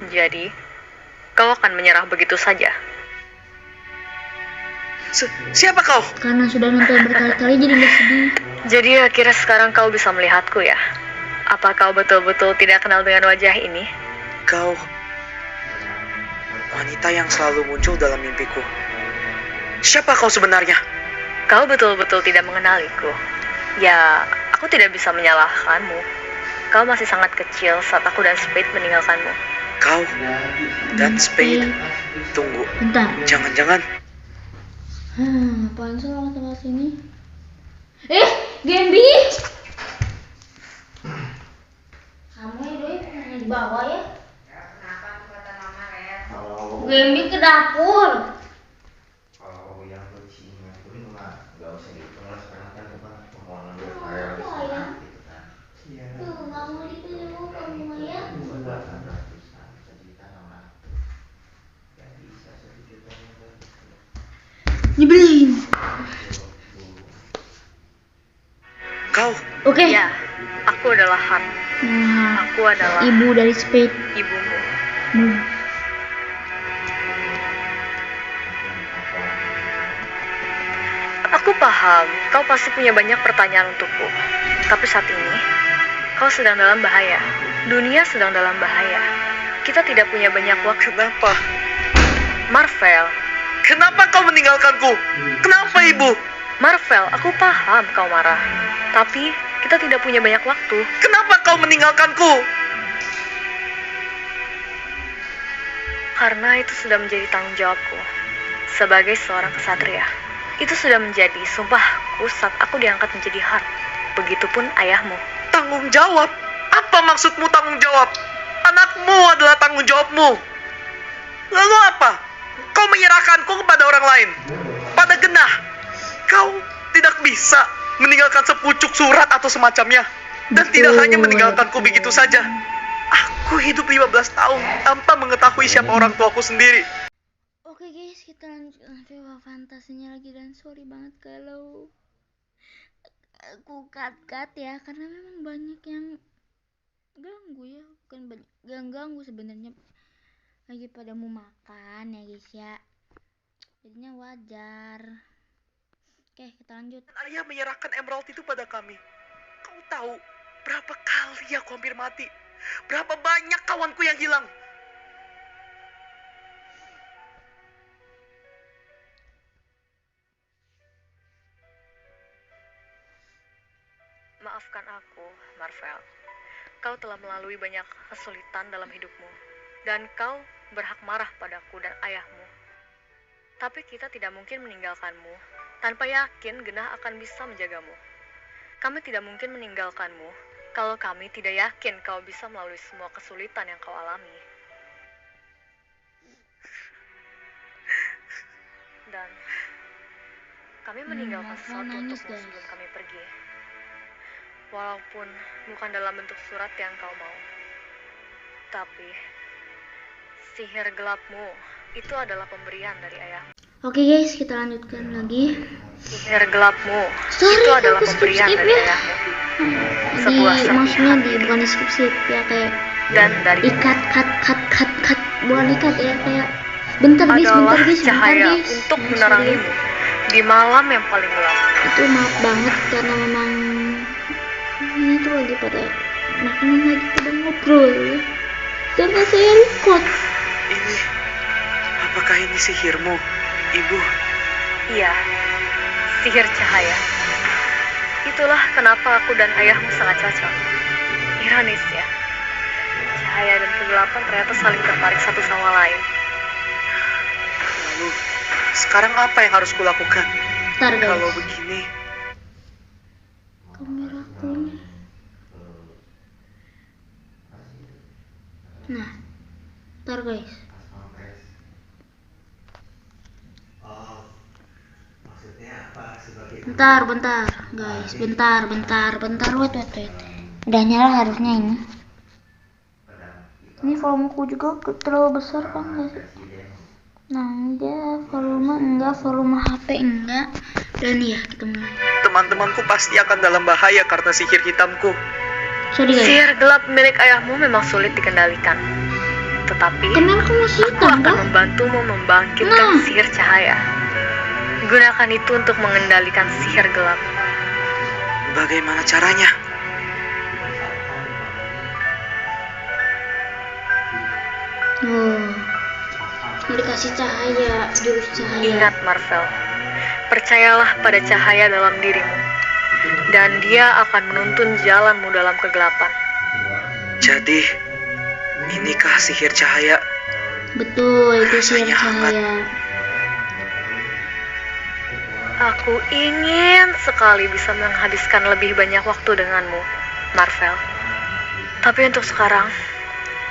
Jadi, kau akan menyerah begitu saja? Siapa kau? Karena sudah nonton berkali-kali jadi gak sedih. Jadi akhirnya sekarang kau bisa melihatku ya? Apa kau betul-betul tidak kenal dengan wajah ini? Kau wanita yang selalu muncul dalam mimpiku. Siapa kau sebenarnya? Kau betul-betul tidak mengenaliku. Ya, aku tidak bisa menyalahkanmu. Kau masih sangat kecil saat aku dan Spade meninggalkanmu. Kau dan Spade. Tunggu. Bentar. Jangan-jangan Apaan sih orang tengah sini? Gembi! Kamu ya doi hanya di bawah ya? Kenapa kata mama Ren? Gembi ke dapur. Kalau yang bercinta itu mah nggak usah dihitung lah, sekarang kan apa permohonan gue kayak gitu kan. Iya. Tuh, nggak mau diterima kamu ya? 200-an sejuta nama. Gak bisa 1 juta nggak bisa. Nyebelin. Oke. Ya, aku adalah Hart. Nah, Aku adalah ibu dari Spade. ibumu. Aku paham, kau pasti punya banyak pertanyaan untukku. Tapi saat ini, kau sedang dalam bahaya. Dunia sedang dalam bahaya. Kita tidak punya banyak waktu. Kenapa? Marvel, Kenapa kau meninggalkanku? Kenapa ibu? Marvel, aku paham kau marah. Tapi kita tidak punya banyak waktu. Kenapa kau meninggalkanku? Karena itu sudah menjadi tanggung jawabku sebagai seorang kesatria. Itu sudah menjadi sumpahku saat aku diangkat menjadi Hart. Begitupun ayahmu. Tanggung jawab? Apa maksudmu tanggung jawab? Anakmu adalah tanggung jawabmu. Lalu apa? Kau menyerahkanku kepada orang lain. Pada genah. Kau tidak bisa meninggalkan sepucuk surat atau semacamnya. Dan tidak hanya meninggalkanku begitu saja. Aku hidup 15 tahun tanpa mengetahui siapa orang tuaku sendiri. Oke guys, kita lanjut Viva fantasinya lagi, dan sorry banget kalau aku cut ya, karena memang banyak yang ganggu ya, bukan banyak yang ganggu sebenarnya, lagi pada mau makan ya guys ya, jadinya wajar. Oke, kita lanjut. Ayah menyerahkan emerald itu pada kami. Kau tahu berapa kali aku hampir mati? Berapa banyak kawanku yang hilang? Maafkan aku, Marvel. Kau telah melalui banyak kesulitan dalam hidupmu. Dan kau berhak marah padaku dan ayahmu. Tapi kita tidak mungkin meninggalkanmu tanpa yakin Genah akan bisa menjagamu. Kami tidak mungkin meninggalkanmu kalau kami tidak yakin kau bisa melalui semua kesulitan yang kau alami. Dan kami meninggalkan sesuatu untukmu sebelum kami pergi. Walaupun bukan dalam bentuk surat yang kau mau. Tapi sihir gelapmu itu adalah pemberian dari ayah. Oke guys, kita lanjutkan lagi. Sihir gelapmu itu adalah pemberian dari ayahmu. Sebuah maksudnya serpihan bukan di skip ya, kayak dan dari ikat cut bukan ikat ya, kayak bentar adalah guys, cahaya untuk menerangimu di malam yang paling gelap. Itu maaf banget karena memang ini tuh lagi pada makanan, lagi pada ngobrol ya, dan saya record. Ini, apakah ini sihirmu, Ibu? Iya, sihir cahaya. Itulah kenapa aku dan ayahmu sangat cocok. Ironis ya, cahaya dan kegelapan ternyata saling tertarik satu sama lain. Lalu, sekarang apa yang harus kulakukan? Ntar guys, Kalau begini, kameraku nih. Nah, ntar guys. Bentar guys, bentar, wait. Udah nyala harusnya ini. Ini volumeku juga terlalu besar kan guys? Nah, enggak, volume HP enggak. Dan ya, kita mulai. teman-temanku pasti akan dalam bahaya karena sihir hitamku. Sorry guys. Sihir gelap milik ayahmu memang sulit dikendalikan. Tetapi Kenapa aku masih aku hitam akan kah? membantumu membangkitkan sihir cahaya. Gunakan itu untuk mengendalikan sihir gelap. Bagaimana caranya? Oh, dikasih cahaya, jurus cahaya. Ingat Marvel, percayalah pada cahaya dalam dirimu, dan dia akan menuntun jalanmu dalam kegelapan. Jadi, inikah sihir cahaya? Betul, itu sihir Rasanya hangat. cahaya. Aku ingin sekali bisa menghabiskan lebih banyak waktu denganmu, Marvel. Tapi untuk sekarang,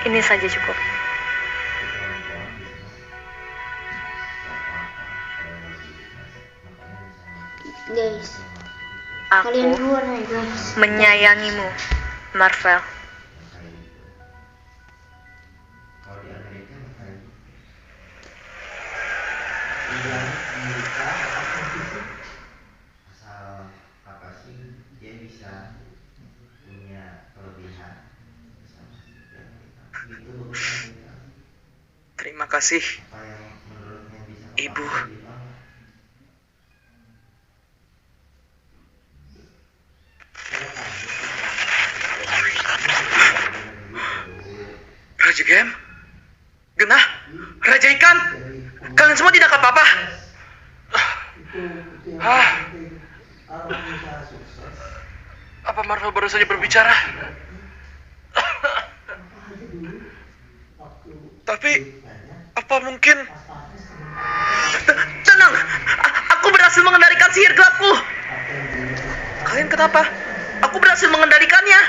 ini saja cukup. Guys, Aku kalian duluan ya guys. menyayangimu, Marvel. Kalau di Amerika makanya bilang Amerika asal apa sih dia bisa Terima kasih, Ibu. Raja Gem, Genah, Raja Ikan, kalian semua tidak apa-apa. Apa Marvel baru saja berbicara? Tapi, apa mungkin... Tenang, aku berhasil mengendalikan sihir gelapku. Kalian kenapa? Aku berhasil mengendalikannya.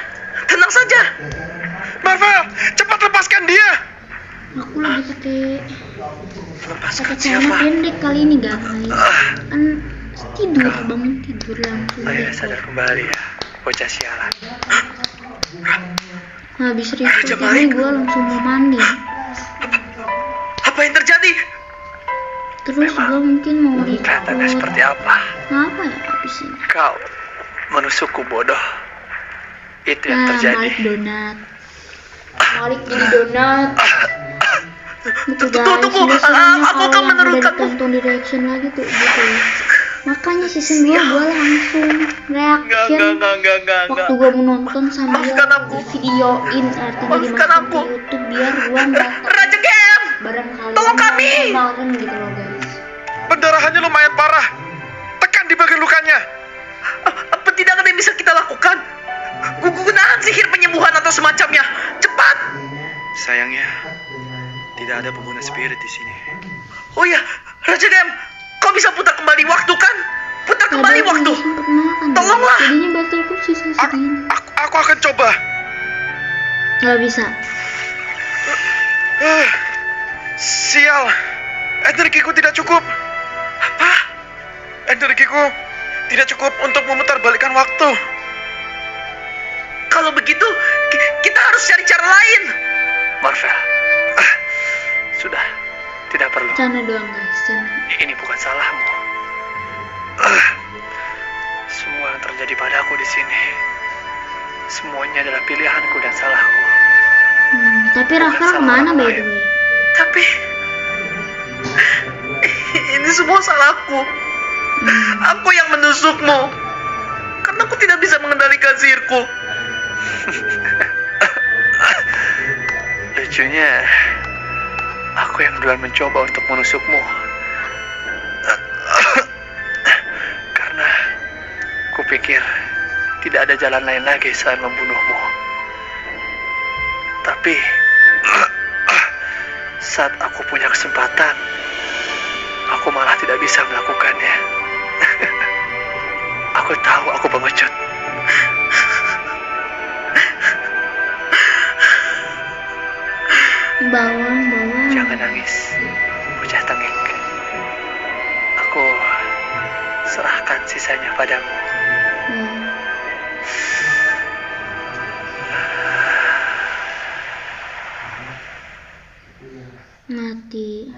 Tenang saja. Marvel, cepat lepaskan dia! Aku lagi pakai Lepaskan celana siapa? pendek kali ini guys. Kan tidur, bangun tidur langsung. Akhirnya sadar kembali ya, bocah sialan. Habis Raja record Malik. ini gue langsung mau mandi. Apa yang terjadi? Terus gue mungkin mau Kelihatannya record. seperti apa? Apa ya habis ini? Kau menusukku bodoh. Itu yang Nah, terjadi. Malik donat. Malik jadi donat. Gitu guys, Tunggu, udah semuanya aku akan kalau yang udah menurunkanmu. ditonton di reaction lagi tuh gitu. Makanya season 2 gue langsung reaction waktu gue menonton sambil Maafkan aku. videoin artinya Maafkan dimasukin aku. ke YouTube biar gue nggak Raja Gem, barangkali tolong kami. bareng gitu loh guys. Pendarahannya lumayan parah. Tekan di bagian lukanya. apa tidak ada yang bisa kita lakukan? Gunakan sihir penyembuhan atau semacamnya. Cepat. Sayangnya, tidak ada pengguna spirit di sini. Oh ya, Raja Gem, kau bisa putar kembali waktu kan? Putar kembali Padahal waktu. gue sempet makan. Tolonglah. guys. Jadinya batalku sisa segini. Aku akan coba. Gak bisa. Sial, energiku tidak cukup. Apa? Energiku tidak cukup untuk memutarbalikkan waktu. Kalau begitu, kita harus cari cara lain. Marvel, sudah, tidak perlu. Canda doang guys, canda. Ini bukan salahmu. Semua yang terjadi padaku di sini, semuanya adalah pilihanku dan salahku. Tapi Rafael kemana by the way? Tapi ini semua salahku. Aku yang menusukmu. Karena aku tidak bisa mengendalikan sihirku. Lucunya, aku yang duluan mencoba untuk menusukmu. Karena kupikir tidak ada jalan lain lagi selain membunuhmu. Tapi saat aku punya kesempatan, aku malah tidak bisa melakukannya. Aku tahu aku pengecut. Bawang. Jangan nangis, bocah tengik. Aku serahkan sisanya padamu. Mati.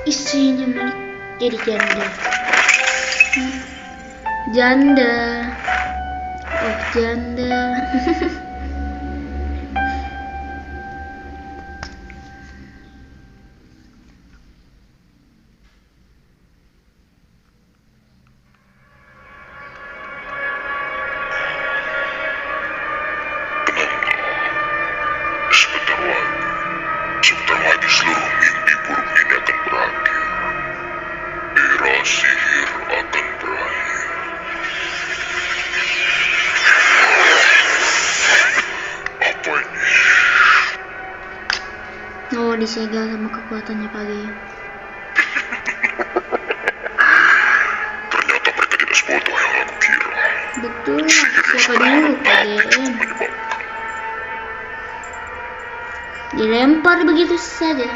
Istrinya Malik jadi janda. Janda. Oh, janda. Sebentar lagi seluruh mimpi buruk ini akan berakhir. Era sihir akan berakhir. disegel sama kekuatannya Pak Gem. Ternyata mereka tidak sebodoh yang aku kira. Betul, siapa dulu Pak Gem? Dilempar begitu saja.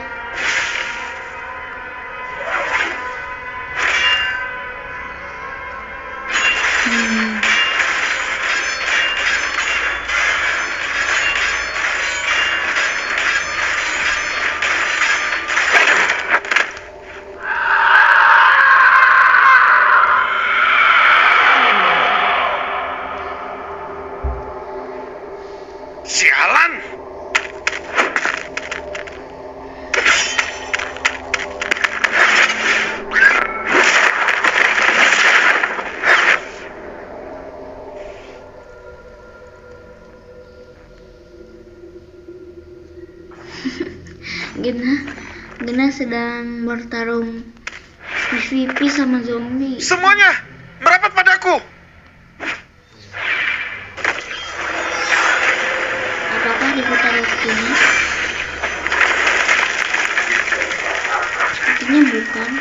Sialan! Gena sedang bertarung PvP sama zombie. Semuanya merapat padaku. Apakah diputar ke sini? Sepertinya bukan.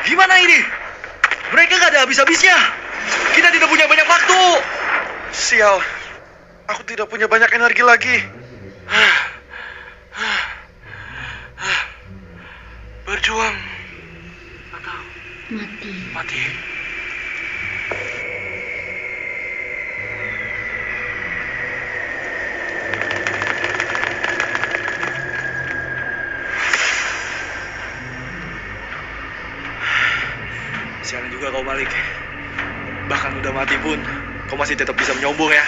Gimana ini? Mereka gak ada habis-habisnya. Kita tidak punya banyak waktu. Sial, aku tidak punya banyak energi lagi. Berjuang atau Mati. Sialan juga kau Malik. Bahkan udah mati pun kau masih tetap bisa menyombong ya.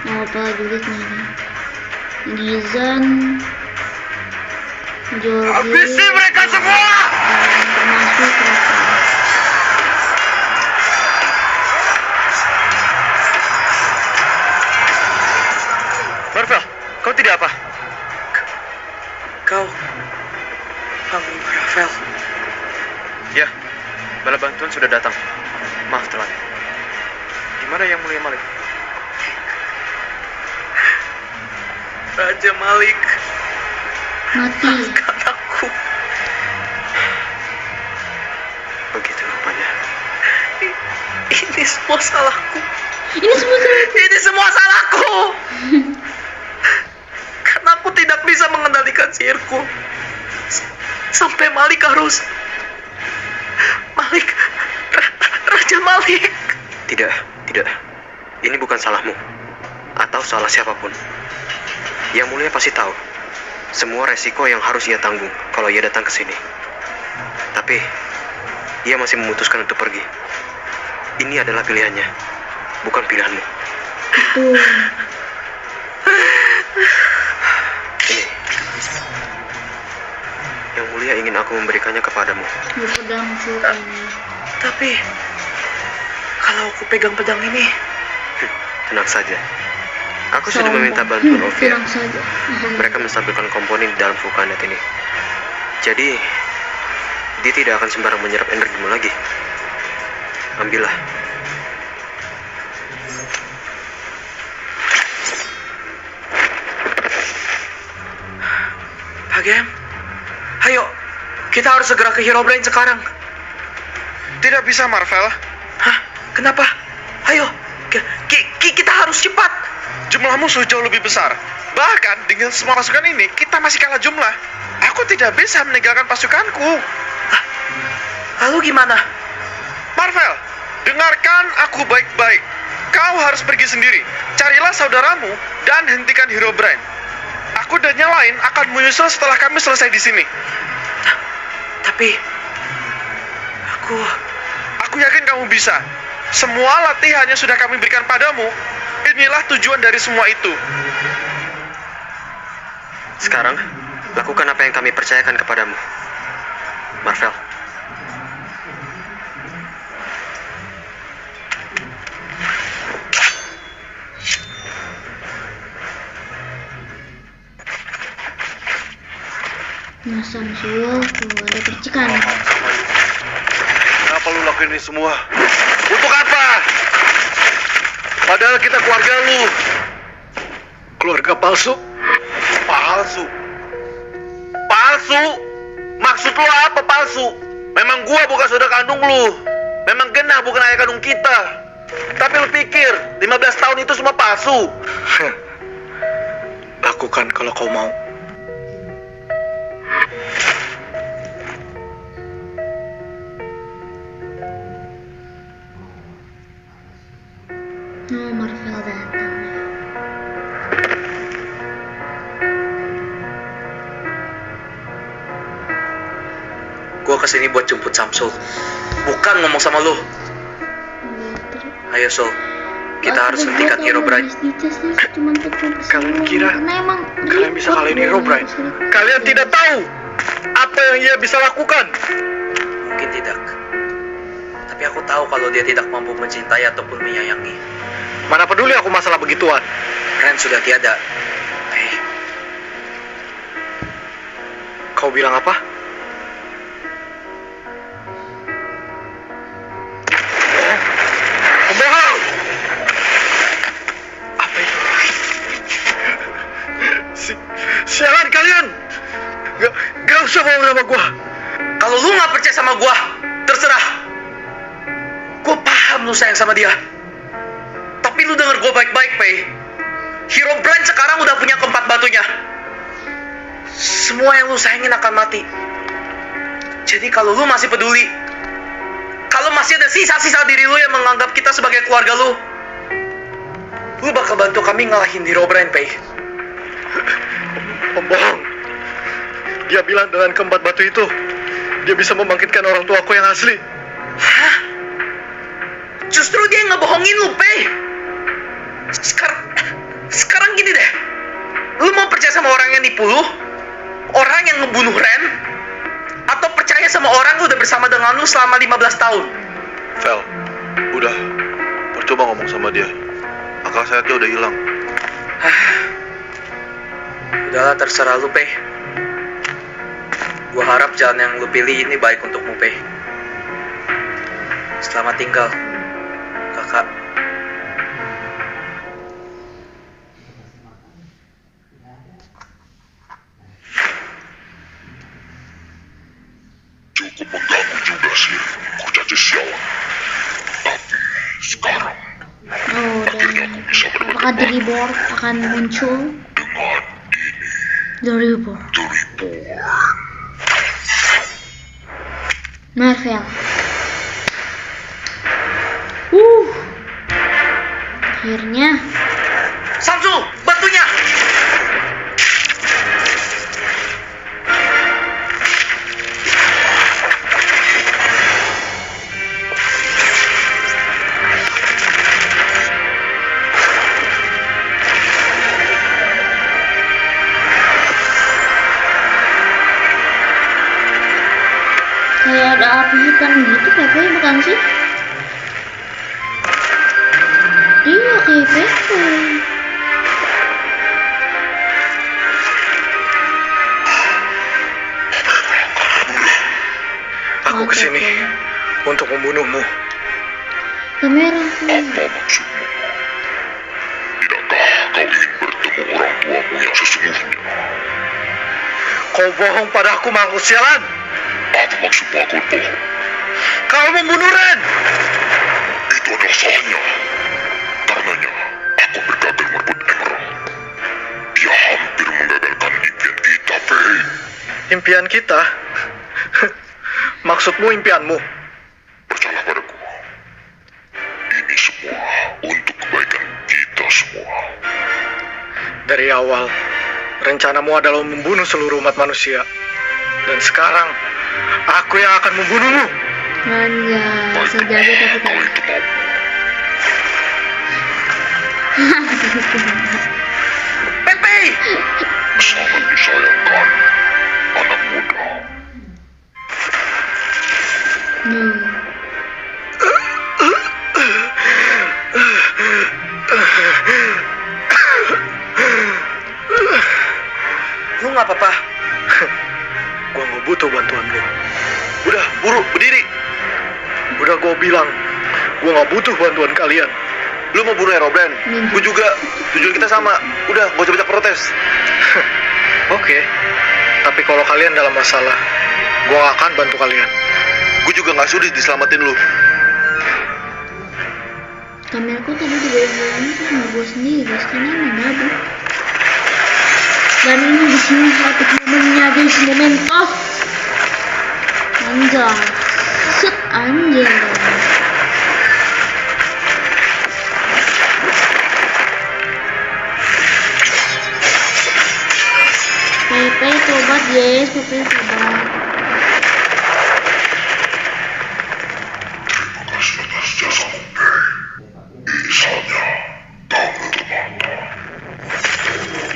Mau apa duitnya ini? Gizan, Jordi, habisi mereka semua. termasuk Rafa. Marvel, kau tidak apa? Kau Panglima Rafael. Ya, bala bantuan sudah datang. Maaf telat. Di mana Yang Mulia Malik? Raja Malik, Mati. maafkan aku. Begitu rupanya. Ini semua salahku. Ini semua salahku. Karena aku tidak bisa mengendalikan sihirku. Sampai Malik harus Raja Malik. Tidak. Ini bukan salahmu. Atau salah siapapun. Yang Mulia pasti tahu semua resiko yang harus ia tanggung kalau ia datang ke sini. Tapi ia masih memutuskan untuk pergi. Ini adalah pilihannya, bukan pilihanmu. Betul. Ini Yang Mulia ingin aku memberikannya kepadamu. Pedang suka ini. Tapi kalau aku pegang pedang ini, Tenang saja. Aku sudah meminta bantuan Ovia. Tenang saja. Mereka menstabilkan komponen di dalam vulkanet ini. Jadi, dia tidak akan sembarang menyerap energimu lagi. Ambillah. Pak Gem, ayo, kita harus segera ke Herobrine sekarang. Tidak bisa, Marvel. Hah? Kenapa? Ayo, kita harus cepat. Jumlah musuh jauh lebih besar. Bahkan dengan semua pasukan ini, kita masih kalah jumlah. Aku tidak bisa meninggalkan pasukanku. Lalu gimana? Marvel, dengarkan aku baik-baik. Kau harus pergi sendiri. Carilah saudaramu dan hentikan Herobrine. Aku dan yang lain akan menyusul setelah kami selesai di sini. Tapi aku yakin kamu bisa. Semua latihan yang sudah kami berikan padamu, inilah tujuan dari semua itu. Sekarang, lakukan apa yang kami percayakan kepadamu. Marvel. Nah, Samsul, tuh ada percikan. Kenapa lu ngelakuin ini semua? Untuk apa? Padahal kita keluarga lu. Keluarga palsu? Palsu? Palsu? Maksud lu apa palsu? Memang gua bukan saudara kandung lu. Memang Genah bukan ayah kandung kita. Tapi lu pikir 15 tahun itu semua palsu? Lakukan kalau kau mau. Oh, Marvel datang. Gua kesini buat jemput Samsul, bukan ngomong sama lu. Ayo Sul, kita harus hentikan Herobrine. Kalian kira kalian bisa kalahin Herobrine? Kalian tidak tahu apa yang ia bisa lakukan. Mungkin tidak, tapi aku tahu kalau dia tidak mampu mencintai ataupun menyayangi. Mana peduli aku masalah begituan. Ren sudah tiada. Kau bilang apa? Pembohong! Apa itu? Sialan kalian! Gak usah bohong sama gua. Kalau lu nggak percaya sama gua, terserah. Gua paham lu sayang sama dia. Tapi lu denger gua baik-baik, Pei. Herobrine sekarang udah punya keempat batunya. Semua yang lu sayangin akan mati. Jadi kalau lu masih peduli, kalau masih ada sisa-sisa diri lu yang menganggap kita sebagai keluarga lu bakal bantu kami ngalahin Herobrine, Pei. Pembohong. Dia bilang dengan keempat batu itu dia bisa membangkitkan orang tuaku yang asli. Hah? Justru dia yang ngebohongin lu, Pei. Sekarang gini deh. Lu mau percaya sama orang yang nipu lu? Orang yang ngebunuh Ren? Atau percaya sama orang yang udah bersama dengan lu selama 15 tahun? Vel, udah. Percoba ngomong sama dia. Akal sehatnya udah hilang. Udahlah, terserah lu, Pei. Gua harap jalan yang lu pilih ini baik untukmu, Pei. Selamat tinggal, kakak. Cukup mengganggu juga sih, kurcaci sialan. Tapi sekarang, dan apakah The Reborn akan muncul? dengan The Reborn. The Reborn. Marvel. Akhirnya. Samsul, batunya! Kayak ada api hitam gitu, Pepe, bukan sih? Iya, kayak Pepe. Aku kesini untuk membunuhmu. Kamera. Apa maksudmu? Tidakkah kau ingin bertemu orang tuamu yang sesungguhnya? Kau bohong padaku, makhluk sialan. Apa maksudmu aku bohong? Kau membunuh Ren. Itu adalah salahnya. Karenanya, aku bergagal merebut Emerald. Dia hampir menggagalkan impian kita, Pei. Impian kita? Maksudmu impianmu? Percayalah padaku. Ini semua untuk kebaikan kita semua. Dari awal, rencanamu adalah membunuh seluruh umat manusia. Dan sekarang, aku yang akan membunuhmu. Enggak, sejago tapi Kalau itu mau. Pepe! Sangat disayangkan, anak muda. Lu nggak apa-apa? Gua nggak butuh bantuan lu. Udah, buru, berdiri. Udah gue bilang, gue gak butuh bantuan kalian. Lu mau bunuh Herobrine? Gue juga. Tujuan kita sama. Udah, gak usah banyak protes. Oke, tapi kalau kalian dalam masalah, gue gak akan bantu kalian. Gue juga gak sudi diselamatin lu. Kamerku tadi dibawa-bawain tuh sama gue sendiri guys, karena emang gabut. Dan ini di sini satu momennya guys, momentos. Anjay, set anjay. Pepe tobat guys, Pepe tobat.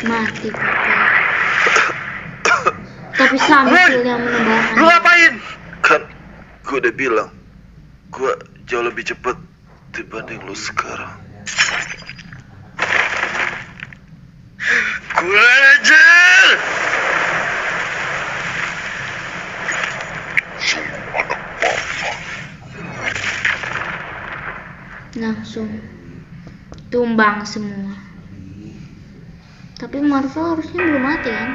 Mati Pepe. Tapi Samsul yang menebarkan. Lu ngapain? Kan gue udah bilang, gue jauh lebih cepet dibanding lu sekarang. Gue ajar. Langsung tumbang semua. Tapi Marvel harusnya belum mati kan?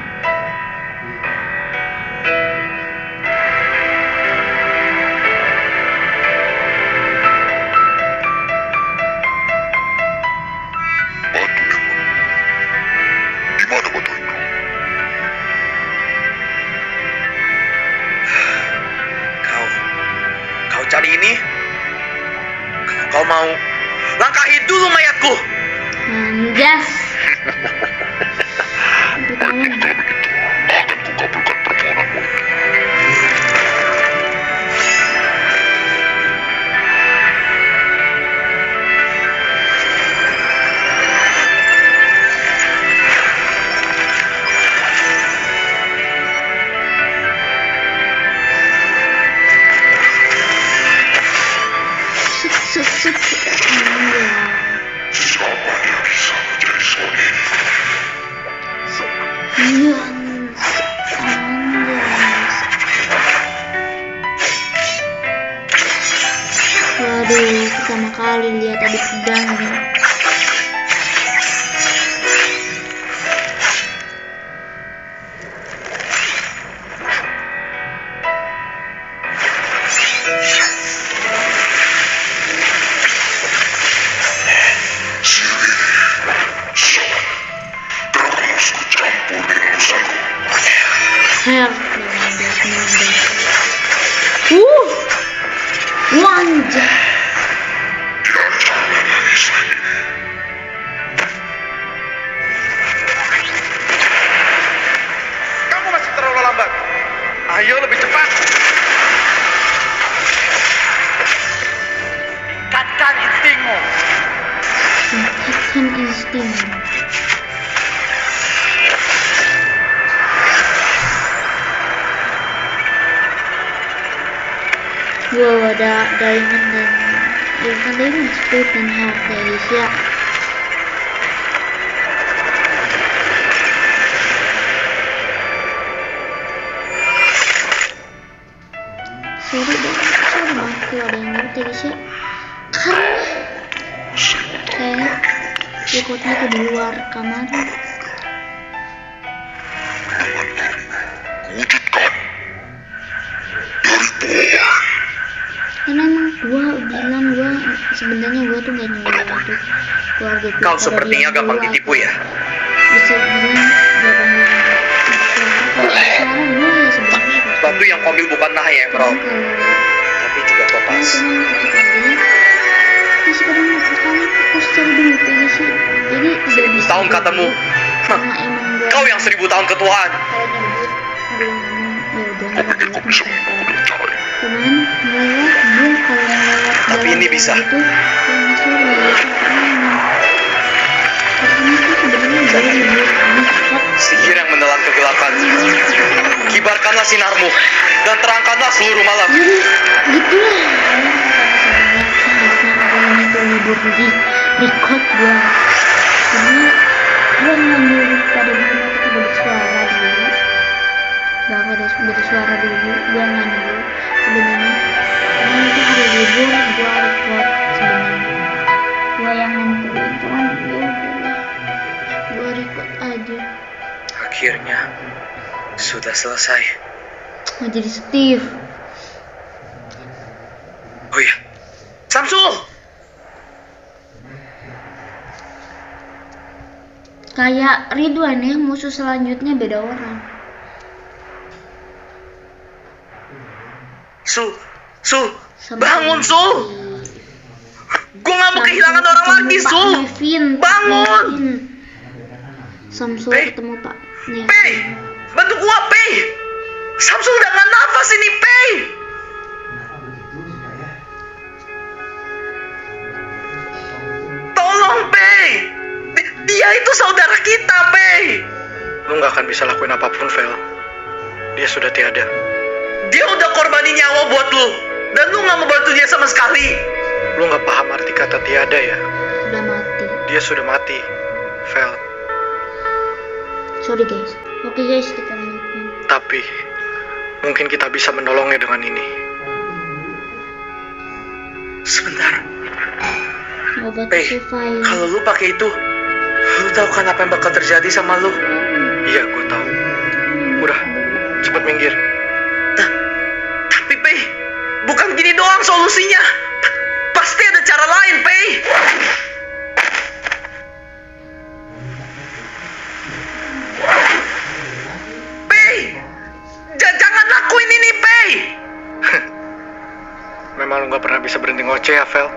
Kau cari ini? Kau mau langkahi dulu mayatku? Anjas. Waduh, pertama kali lihat ada pedangnya. Wanja. Kamu masih terlalu lambat. Ayo lebih cepat. Tingkatkan instingmu. Tingkatkan instingmu. Wow, ada diamond split dan health guys ya. Sorry banget kalau ada yang ngerti guys ya. Karena ikutnya ke di luar kamar. Karena emang gue sebenarnya gue tuh gak nyuruh untuk keluarga gue. Kau sepertinya gampang ditipu ya. Bisa bilang gampang ditipu. Sekarang gue ya sebenarnya Batu yang kau ambil bukanlah emerald, tapi juga topaz. Masih pada melakukannya fokus cari dulu ya sih. Jadi udah bisa. Tahun katamu. Kau yang 1000 tahun ketuaan. Kalau nyebut belum ya udah nggak bisa. Cuman melewat gue kalau melewat tapi ini bisa. itu yang sulit. Karena itu sebenarnya gue lebih cepat. Sihir yang menelan kegelapan. Kibarkanlah sinarmu dan terangkanlah seluruh malam. Jadi gitulah. Harusnya hari ini tuh libur di record gue. Karena gue ngambil pada dulu kita bersuara dulu. Gak pada bersuara dulu. Gue ngambil sebenarnya karena itu hari libur gue record sebenarnya. Gue yang nentuin, cuman ya udahlah, gue record aja. Akhirnya sudah selesai. Mau jadi Steve. Oh iya, Samsul! Kayak Ridwan ya, musuh selanjutnya beda orang. Bangun, Sul! Gue gak mau kehilangan orang lagi, Sul! Bangun! Samsul ketemu Pak Nevin. Pei! Bantu gua, Pei! Samsul udah gak nafas ini, Pei! Tolong, Pei! Dia itu saudara kita, Pei! Lu gak akan bisa lakuin apapun, Vel. Dia sudah tiada. Dia udah korbanin nyawa buat lu. Dan lu gak mau bantu dia sama sekali. Lu gak paham arti kata tiada ya? Udah mati. Dia sudah mati, Vel. Sorry guys. Oke guys, kita lanjutkan. Tapi, mungkin kita bisa menolongnya dengan ini. Sebentar. Obat Pei, survive. kalau lu pakai itu, lu tahu kan apa yang bakal terjadi sama lu? Iya, gue tahu. Udah, cepet minggir. Tapi Pei, bukan gini doang solusinya. Pasti ada cara lain, Pei. Pei, jangan lakuin ini, Pei. Memang lu gak pernah bisa berhenti ngoceh ya, Vel.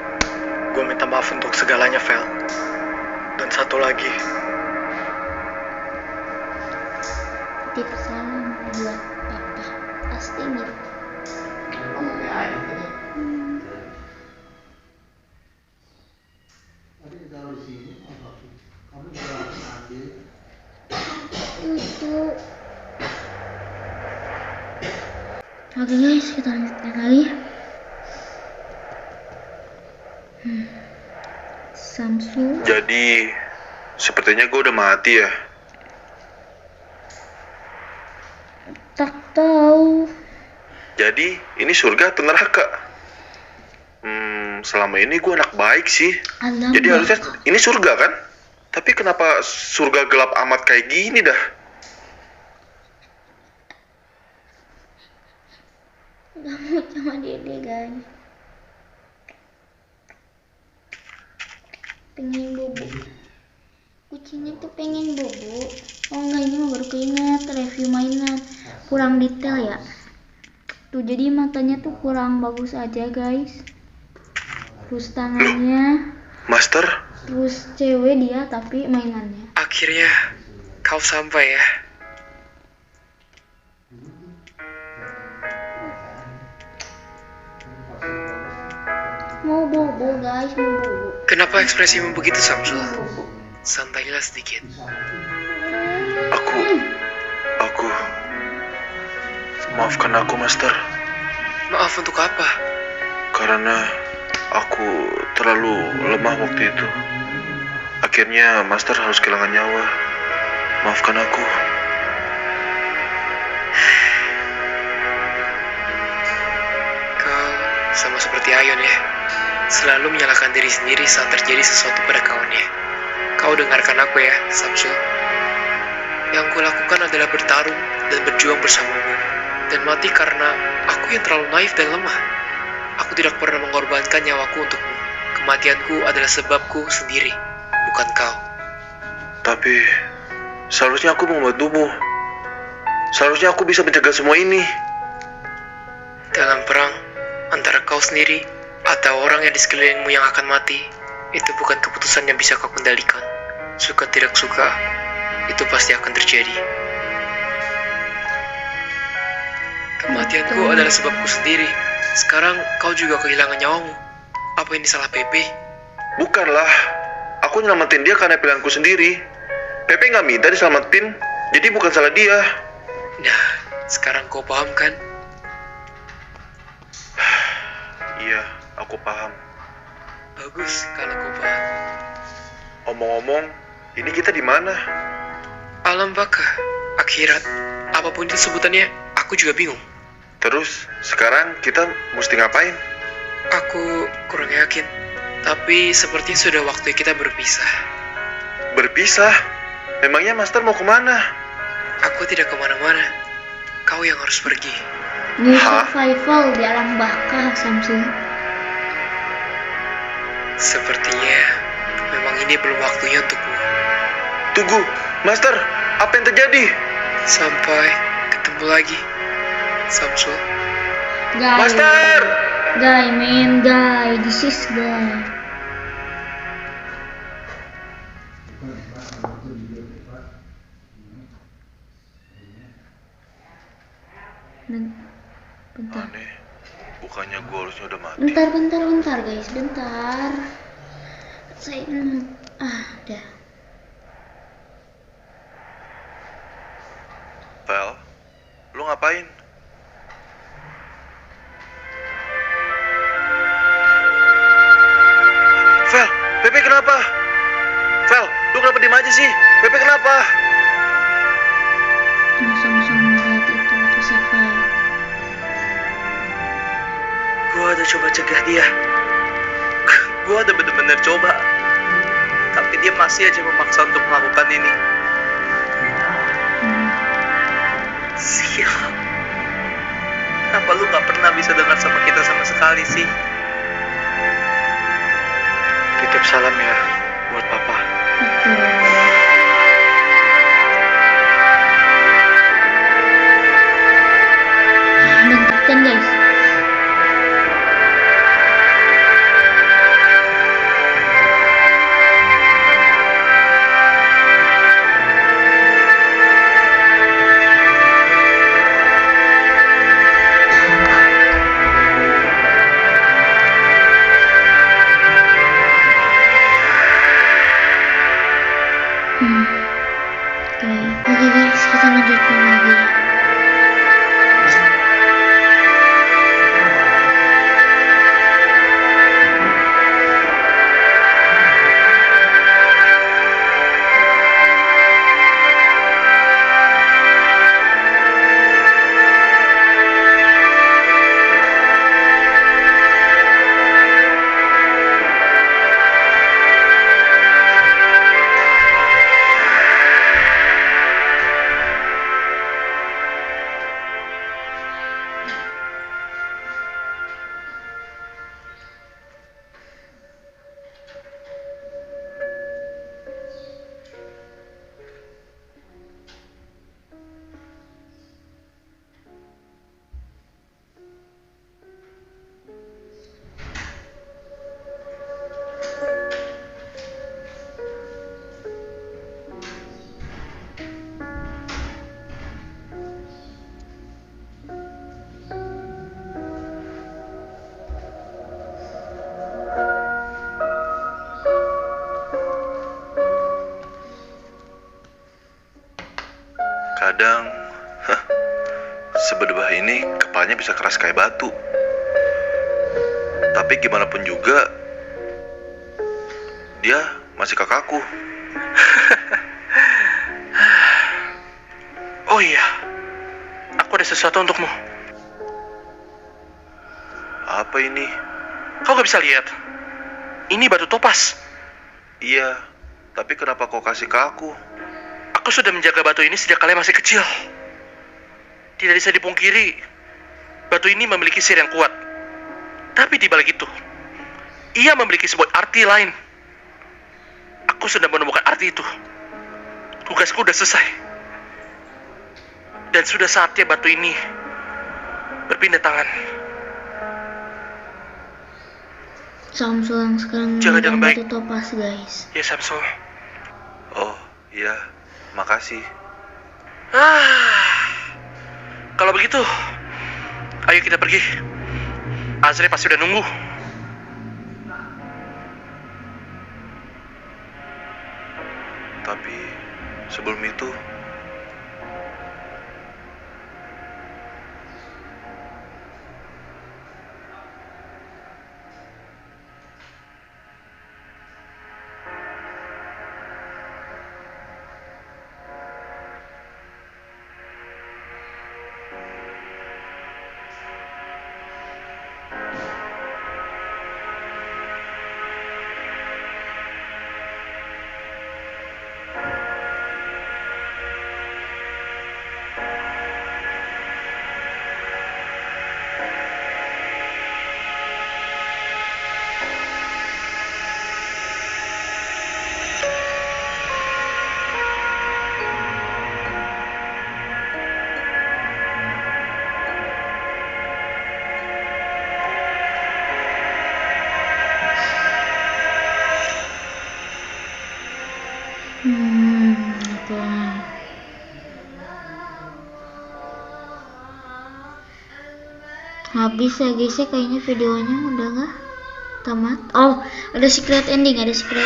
Gue minta maaf untuk segalanya, Vel. Dan satu lagi. Titip salam buat papa. Pasti nih. Oke guys, kita lanjutkan lagi. Samsul. Jadi, sepertinya gue udah mati ya. Tak tahu. Jadi, ini surga atau neraka? Selama ini gue anak baik sih. Alamak. Jadi harusnya ini surga kan? Tapi kenapa surga gelap amat kayak gini dah? Gak mau sama dede guys. Pengen bobo. Kucingnya tuh pengen bobo. Oh enggak, ini mah baru keinget review mainan. Kurang detail ya. Tuh jadi matanya tuh kurang bagus aja guys. Terus tangannya. Master? Terus cewek dia tapi mainannya. Akhirnya kau sampai ya. Mau bobo guys, mau bobo. Kenapa ekspresimu begitu, Samsul? Santailah sedikit. Aku maafkan aku, Master. Maaf untuk apa? Karena aku terlalu lemah waktu itu. Akhirnya Master harus kehilangan nyawa. Maafkan aku. Kau sama seperti Ayon ya. Selalu menyalahkan diri sendiri saat terjadi sesuatu pada kawannya. Kau dengarkan aku ya, Samsul. Yang kulakukan adalah bertarung dan berjuang bersamamu. Dan mati karena aku yang terlalu naif dan lemah. Aku tidak pernah mengorbankan nyawaku untukmu. Kematianku adalah sebabku sendiri, bukan kau. Tapi seharusnya aku membantumu. Seharusnya aku bisa mencegah semua ini. Dalam perang, antara kau sendiri atau orang yang di sekelilingmu yang akan mati, itu bukan keputusan yang bisa kau kendalikan. Suka tidak suka, itu pasti akan terjadi. Kematianku adalah sebabku sendiri. Sekarang kau juga kehilangan nyawamu. Apa ini salah Pepe? Bukanlah. Aku nyelamatin dia karena pilihanku sendiri. Pepe nggak minta diselamatin, jadi bukan salah dia. Nah, sekarang kau paham kan? Iya, aku paham. Bagus kalau kau paham. Omong-omong, ini kita di mana? Alam baka, akhirat, apapun itu sebutannya, aku juga bingung. Terus, sekarang kita mesti ngapain? Aku kurang yakin, tapi sepertinya sudah waktu kita berpisah. Berpisah? Memangnya Master mau kemana? Aku tidak kemana-mana. Kau yang harus pergi. New survival di alam baka, Samsul. Sepertinya memang ini belum waktunya untukmu. Tunggu, Master, apa yang terjadi? Sampai ketemu lagi, Samsul. Guy, Master! Guy, man, guy. This is guy. Bentar. Aneh, bukannya gue harusnya udah mati. Bentar guys, bentar. Saya udah. Vel, lu ngapain? Vel, Pepe kenapa? Vel, lu kenapa diem aja sih? Pepe kenapa? Samsul melihat itu Savai. Gue udah coba cegah dia. Gue udah bener-bener coba. Tapi dia masih aja memaksa untuk melakukan ini. Sial. Kenapa lu gak pernah bisa dengar sama kita sama sekali sih? Titip salam ya buat papa. Bentar guys. Oke guys, kita lanjutkan lagi. Kadang, seberdebah ini kepalanya bisa keras kayak batu. Tapi gimana pun juga, dia masih kakakku. Oh iya, aku ada sesuatu untukmu. Apa ini? Kau gak bisa lihat? Ini batu topas. Iya, tapi kenapa kau kasih ke aku? Aku sudah menjaga batu ini sejak kalian masih kecil. Tidak bisa dipungkiri, batu ini memiliki sihir yang kuat. Tapi di balik itu, ia memiliki sebuah arti lain. Aku sudah menemukan arti itu. Tugasku sudah selesai. Dan sudah saatnya batu ini berpindah tangan. Samsul yang sekarang Jaga dengan baik. batu topas guys. Ya Samsul. Oh, iya. Makasih. Kalau begitu, ayo kita pergi. Azri pasti udah nunggu. Tapi sebelum itu, Habis ya guys ya, kayaknya videonya udah gak tamat. Oh, ada secret ending. Oke,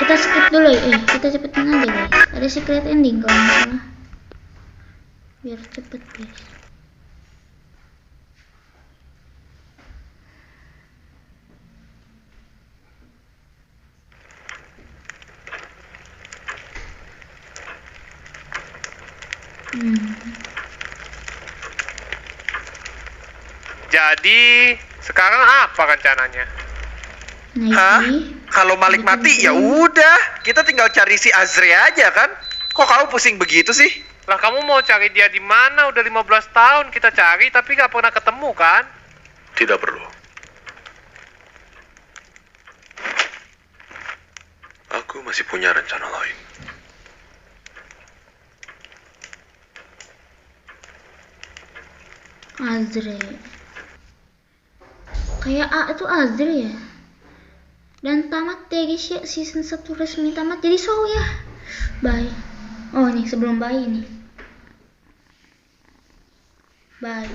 kita skip dulu ya. Kita cepetin aja guys. Ada secret ending kalau nggak salah. Biar cepet guys. Jadi, sekarang apa rencananya? Hah? Kalau Malik mati ya udah, kita tinggal cari si Azri aja kan? Kok kamu pusing begitu sih? Lah kamu mau cari dia di mana? Udah 15 tahun kita cari tapi gak pernah ketemu kan? Tidak perlu. Aku masih punya rencana lain. Azri. Kayak itu Azri ya. Dan tamat ya guys ya, season 1 resmi tamat. Jadi so ya. Bye. Oh nih sebelum bye nih. Bye.